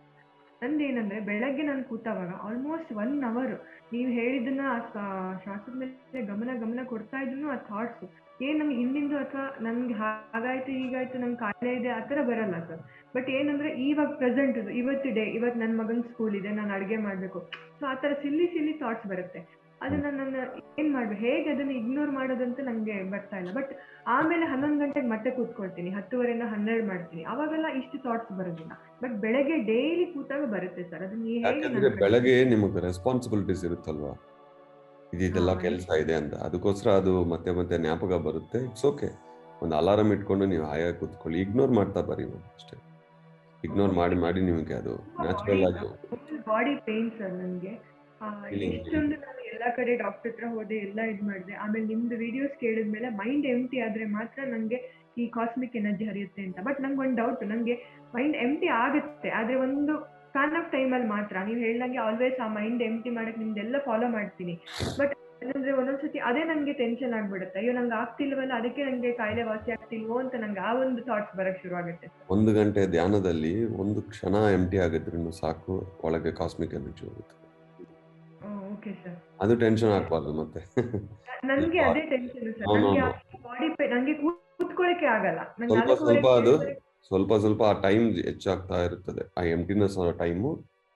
ನಂದೇನಂದ್ರೆ ಬೆಳಗ್ಗೆ ನಾನು ಕೂತಾವಾಗ ಆಲ್ಮೋಸ್ಟ್ 1 hour ನೀವು ಹೇಳಿದ್ದನ್ನ ಶ್ವಾಸದ ಮೇಲೆ ಗಮನ ಕೊಡ್ತಾ ಇದ್ರು ಆ ಥಾಟ್ಸ್ ನಂಗೆ ಹಿಂದಿಂದು ಅಥವಾ ನನ್ಗೆ ಹಾಗಾಯ್ತು ಹೀಗಾಯ್ತು ನಂಗೆ ಕಾಯಿಲೆ ಇದೆ ಆ ಥರ ಬರಲ್ಲ ಸರ್. ಬಟ್ ಏನಂದ್ರೆ ಇವಾಗ ಪ್ರೆಸೆಂಟ್ ಇವತ್ತು ನನ್ನ ಮಗನ ಸ್ಕೂಲ್ ಇದೆ, ನಾನು ಅಡುಗೆ ಮಾಡಬೇಕು, ಸೊ ಆ ಥರ ಸಿಲ್ಲಿ ಥಾಟ್ಸ್ ಬರುತ್ತೆ. ಅದನ್ನ ನಾನು ಏನ್ ಮಾಡ್ಬೇಕು, ಹೇಗೆ ಅದನ್ನ ಇಗ್ನೋರ್ ಮಾಡೋದಂತ ನಂಗೆ ಬರ್ತಾ ಇಲ್ಲ. ಬಟ್ ಆಮೇಲೆ 11 ಗಂಟೆಗೆ ಮತ್ತೆ ಕೂತ್ಕೊಳ್ತೀನಿ, 10:30 12 ಮಾಡ್ತೀನಿ. ಅವಾಗೆಲ್ಲ ಇಷ್ಟು ಥಾಟ್ಸ್ ಬರೋದಿಲ್ಲ. ಬಟ್ ಬೆಳಗ್ಗೆ ಡೈಲಿ ಕೂತಾಗ ಬರುತ್ತೆ ಸರ್. ಅದನ್ನ
ಬೆಳಗ್ಗೆ ನಿಮಗೆ ರೆಸ್ಪಾನ್ಸಿಬಿಲಿಟೀಸ್ ಇರುತ್ತಲ್ವಾ, ಇದೆಲ್ಲ ಕೆಲಸ ಇದೆ ಅಂತ, ಅದಕ್ಕೋಸ್ಕರ ಅದು ಮತ್ತೆ ಜ್ಞಾಪಕ ಬರುತ್ತೆ. It's okay. ಒಂದು ಅಲಾರಾಮ್ ಇಟ್ಕೊಂಡು ನೀವು ಹಾಯಾಗಿ ಕೂತ್ಕೊಳ್ಳಿ. ಇಗ್ನೋರ್ ಮಾಡ್ತಾ ಬರೀ ಅಷ್ಟೇ. ಇಗ್ನೋರ್ ಮಾಡಿ ನಿಮಗೆ ಅದು ನ್ಯಾಚುರಲ್ ಆಗಿ
ಬಾಡಿ ಪೇನ್ ಸರ್. ನನಗೆ ಎಷ್ಟೊಂದು ನಾನು ಎಲ್ಲಾ ಕಡೆ ಡಾಕ್ಟರ್ ಹತ್ರ ಹೋದೆ, ಎಲ್ಲ ಇದು ಮಾಡಿದೆ. ಆಮೇಲೆ ನಿಮ್ದು ವಿಡಿಯೋಸ್ ಕೇಳಿದ್ಮೇಲೆ ಮೈಂಡ್ ಎಂಟಿ ಆದ್ರೆ ಮಾತ್ರ ನಂಗೆ ಈ ಕಾಸ್ಮಿಕ್ ಎನರ್ಜಿ ಹರಿಯುತ್ತೆ ಅಂತ. ಬಟ್ ನಂಗೆ ಒಂದು ಡೌಟ್, ನಂಗೆ ಮೈಂಡ್ ಎಂಟಿ ಆಗುತ್ತೆ ಆದ್ರೆ ಒಂದು ಸ್ಪ್ಯಾನ್ ಆಫ್ ಟೈಮಲ್ಲಿ ಮಾತ್ರ. ನೀವು ಹೇಳ್ದಂಗೆ ಆಲ್ವೇಸ್ ಆ ಮೈಂಡ್ ಎಂಟಿ ಮಾಡಕ್ಕೆ ನಿಮ್ದೆಲ್ಲ ಫಾಲೋ ಮಾಡ್ತೀನಿ. ಬಟ್ ಏನಂದ್ರೆ ಒಂದೊಂದ್ಸತಿ ಅದೇ ನಂಗೆ ಟೆನ್ಷನ್ ಆಗ್ಬಿಡುತ್ತೆ. ಅಯ್ಯೋ ನಂಗೆ ಆಗ್ತಿಲ್ವಲ್ಲ, ಅದಕ್ಕೆ ನಂಗೆ ಕಾಯಿಲೆ ವಾಸಿ ಆಗ್ತಿಲ್ವೋ ಅಂತ ನಂಗೆ ಆ ಒಂದು ಥಾಟ್ಸ್ ಬರಕ್ ಶುರು ಆಗುತ್ತೆ.
1 ಗಂಟೆ ಧ್ಯಾನದಲ್ಲಿ 1 ಕ್ಷಣ ಎಂಟಿ ಆಗಿದ್ರೂ ಸಾಕು, ಒಳಗೆ ಕಾಸ್ಮಿಕ್ ಎನರ್ಜಿ ಹೋಗುತ್ತೆ.
Okay sir.
ಅದು ಟೆನ್ಷನ್ ಆಗ್ಬಾರ್ದು ಮತ್ತೆ.
ನನಗೆ ಅದೇ ಟೆನ್ಷನ್ ಸರ್. ನನಗೆ ಬಾಡಿ ಪೇನ್, ನನಗೆ ಕೂತ್ಕೊಳ್ಳಕ್ಕೆ ಆಗಲ್ಲ.
ಸ್ವಲ್ಪ ಆ ಟೈಮ್ ಹೆಚ್ಚಾಗ್ತಾ ಇರುತ್ತದೆ. ಆ ಎಂಟಿನೆಸ್ ಟೈಮು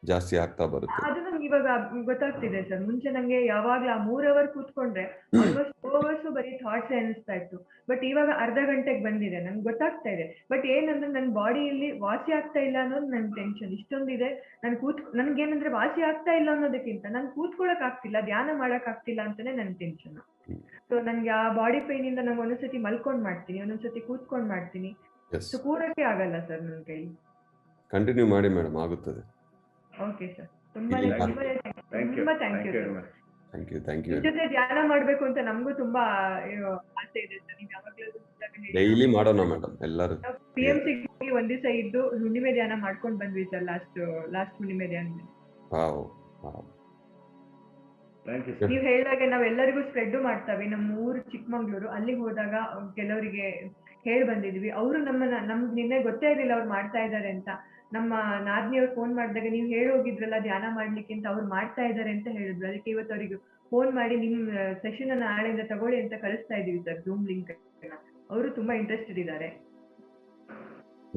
ಜಾಸ್ತಿ ಆಗ್ತಾ ಬರುತ್ತೆ.
ಅದು ನಂಗೆ ಇವಾಗ ಗೊತ್ತಾಗ್ತಿದೆ ಸರ್. ಮುಂಚೆ ನಂಗೆ ಯಾವಾಗ್ಲೂ ಆ 3 hour ಕೂತ್ಕೊಂಡ್ರೆ ಆಲ್ಮೋಸ್ಟ್ 2 hours ಬರೀ ಥಾಟ್ಸ್ ಅನಿಸ್ತಾ ಇತ್ತು. ಬಟ್ ಇವಾಗ ಅರ್ಧ ಗಂಟೆಗೆ ಬಂದಿದೆ, ನಂಗೆ ಗೊತ್ತಾಗ್ತಾ ಇದೆ. ಬಟ್ ಏನಂದ್ರೆ ನನ್ನ ಬಾಡಿಯಲ್ಲಿ ವಾಸಿ ಆಗ್ತಾ ಇಲ್ಲ ಅನ್ನೋದು ನನ್ ಟೆನ್ಷನ್ ಇಷ್ಟೊಂದಿದೆ. ನನ್ಗೇನಂದ್ರೆ ವಾಸಿ ಆಗ್ತಾ ಇಲ್ಲ ಅನ್ನೋದಕ್ಕಿಂತ ನನ್ ಕೂತ್ಕೊಳಕ್ ಆಗ್ತಿಲ್ಲ, ಧ್ಯಾನ ಮಾಡಕ್ ಆಗ್ತಿಲ್ಲ ಅಂತಾನೆ ನನ್ ಟೆನ್ಷನ್. ಸೊ ನನ್ಗೆ ಆ ಬಾಡಿ ಪೇನ್ ಇಂದ ನಂಗೆ ಒಂದೊಂದ್ಸತಿ ಮಲ್ಕೊಂಡ್ ಮಾಡ್ತೀನಿ, ಒಂದೊಂದ್ಸತಿ ಕೂತ್ಕೊಂಡ್ ಮಾಡ್ತೀನಿ. ಸೊ ಕೂರಕ್ಕೆ ಆಗಲ್ಲ ಸರ್ ನನ್ನ ಕೈಲಿ.
ಕಂಟಿನ್ಯೂ ಮಾಡಿ ಮೇಡಮ್, ಆಗುತ್ತದೆ.
Okay sir. ತುಂಬಾ ಥ್ಯಾಂಕ್ ಯು.
Thank you.
ಜೊತೆ ಧ್ಯಾನ ಮಾಡ್ಬೇಕು ಅಂತ ನಮಗೂ ತುಂಬಾ ಆಸೆ ಇದೆ ಸರ್. ನೀವು ಯಾವಾಗಲೂ
ಡೈಲಿ ಮಾಡೋಣ ಮೇಡಮ್ ಎಲ್ಲರೂ.
PMC ಒಂದ್ ದಿವಸ ಇದ್ದು ಹುಣ್ಣಿಮೆ ಧ್ಯಾನ ಮಾಡ್ಕೊಂಡು ಬಂದ್ವಿ ಸರ್. ಲಾಸ್ಟ್ ಹುಣ್ಣಿಮೆ ಧ್ಯಾನ. ನೀವು ಹೇಳಿದಾಗ ನಾವೆಲ್ಲರಿಗೂ ಸ್ಪ್ರೆಡ್ ಮಾಡ್ತಾವೆ. ನಮ್ಮ ಊರು ಚಿಕ್ಕಮಂಗ್ಳೂರು, ಅಲ್ಲಿಗೆ ಹೋದಾಗ ಕೆಲವರಿಗೆ ಹೇಳಿ ಬಂದಿದ್ವಿ. ಅವರು ನಮ್ಗೆ ನಿನ್ನೆ ಗೊತ್ತೇ ಇರಲಿಲ್ಲ ಅವ್ರು ಮಾಡ್ತಾ ಇದ್ದಾರೆ ಅಂತ. ನಮ್ಮ ನಾದ್ನಿಯವ್ರು ಫೋನ್ ಮಾಡಿದಾಗ ನೀವು ಹೋಗಿದ್ರಲ್ಲ ಧ್ಯಾನ ಮಾಡ್ಲಿಕ್ಕೆ ಅಂತ, ಅವ್ರು ಮಾಡ್ತಾ ಇದ್ದಾರೆ ಅಂತ ಹೇಳಿದ್ರು. ಅದಕ್ಕೆ ಇವತ್ತು ಅವರಿಗೆ ಫೋನ್ ಮಾಡಿ ನಿಮ್ ಸೆಷನ್ ಅನ್ನ ನಾಳೆಯಿಂದ ತಗೊಳ್ಳಿ ಅಂತ ಕಳಿಸ್ತಾ ಇದೀವಿ ಸರ್, ಜೂಮ್ ಲಿಂಕ್. ಅವರು ತುಂಬಾ ಇಂಟ್ರೆಸ್ಟೆಡ್ ಇದ್ದಾರೆ.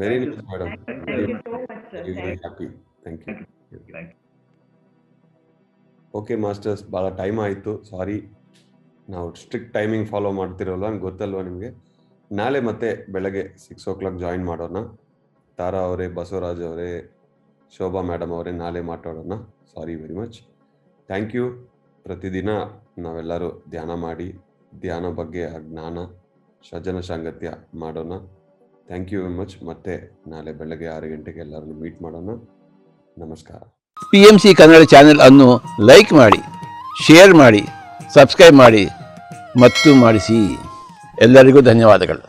Very nice madam.
Thank you so much sir.
Happy. Thank you. Okay masters, ಭಾಳ ಟೈಮ್ ಆಯಿತು, ಸಾರಿ. ನಾವು ಸ್ಟ್ರಿಕ್ಟ್ ಟೈಮಿಂಗ್ ಫಾಲೋ ಮಾಡ್ತಿರೋಲ್ಲ, ಗೊತ್ತಲ್ವಾ ನಿಮಗೆ. ನಾಳೆ ಮತ್ತೆ ಬೆಳಗ್ಗೆ 6 o'clock ಜಾಯಿನ್ ಮಾಡೋಣ. ತಾರಾ ಅವರೇ, ಬಸವರಾಜ್ ಅವರೇ, ಶೋಭಾ ಮೇಡಮ್ ಅವರೇ, ನಾಳೆ ಮಾತಾಡೋಣ. Sorry very much. Thank you. ಪ್ರತಿದಿನ ನಾವೆಲ್ಲರೂ ಧ್ಯಾನ ಮಾಡಿ, ಧ್ಯಾನ ಬಗ್ಗೆ ಜ್ಞಾನ, ಸಜ್ಜನ ಸಾಂಗತ್ಯ ಮಾಡೋಣ. Thank you very much. ಮತ್ತೆ ನಾಳೆ ಬೆಳಗ್ಗೆ 6 ಗಂಟೆಗೆ ಎಲ್ಲರನ್ನು ಮೀಟ್ ಮಾಡೋಣ. ನಮಸ್ಕಾರ.
PMC ಕನ್ನಡ ಚಾನೆಲ್ ಅನ್ನು ಲೈಕ್ ಮಾಡಿ, ಶೇರ್ ಮಾಡಿ, ಸಬ್ಸ್ಕ್ರೈಬ್ ಮಾಡಿ ಮತ್ತು ಮಾಡಿಸಿ. ಎಲ್ಲರಿಗೂ ಧನ್ಯವಾದಗಳು.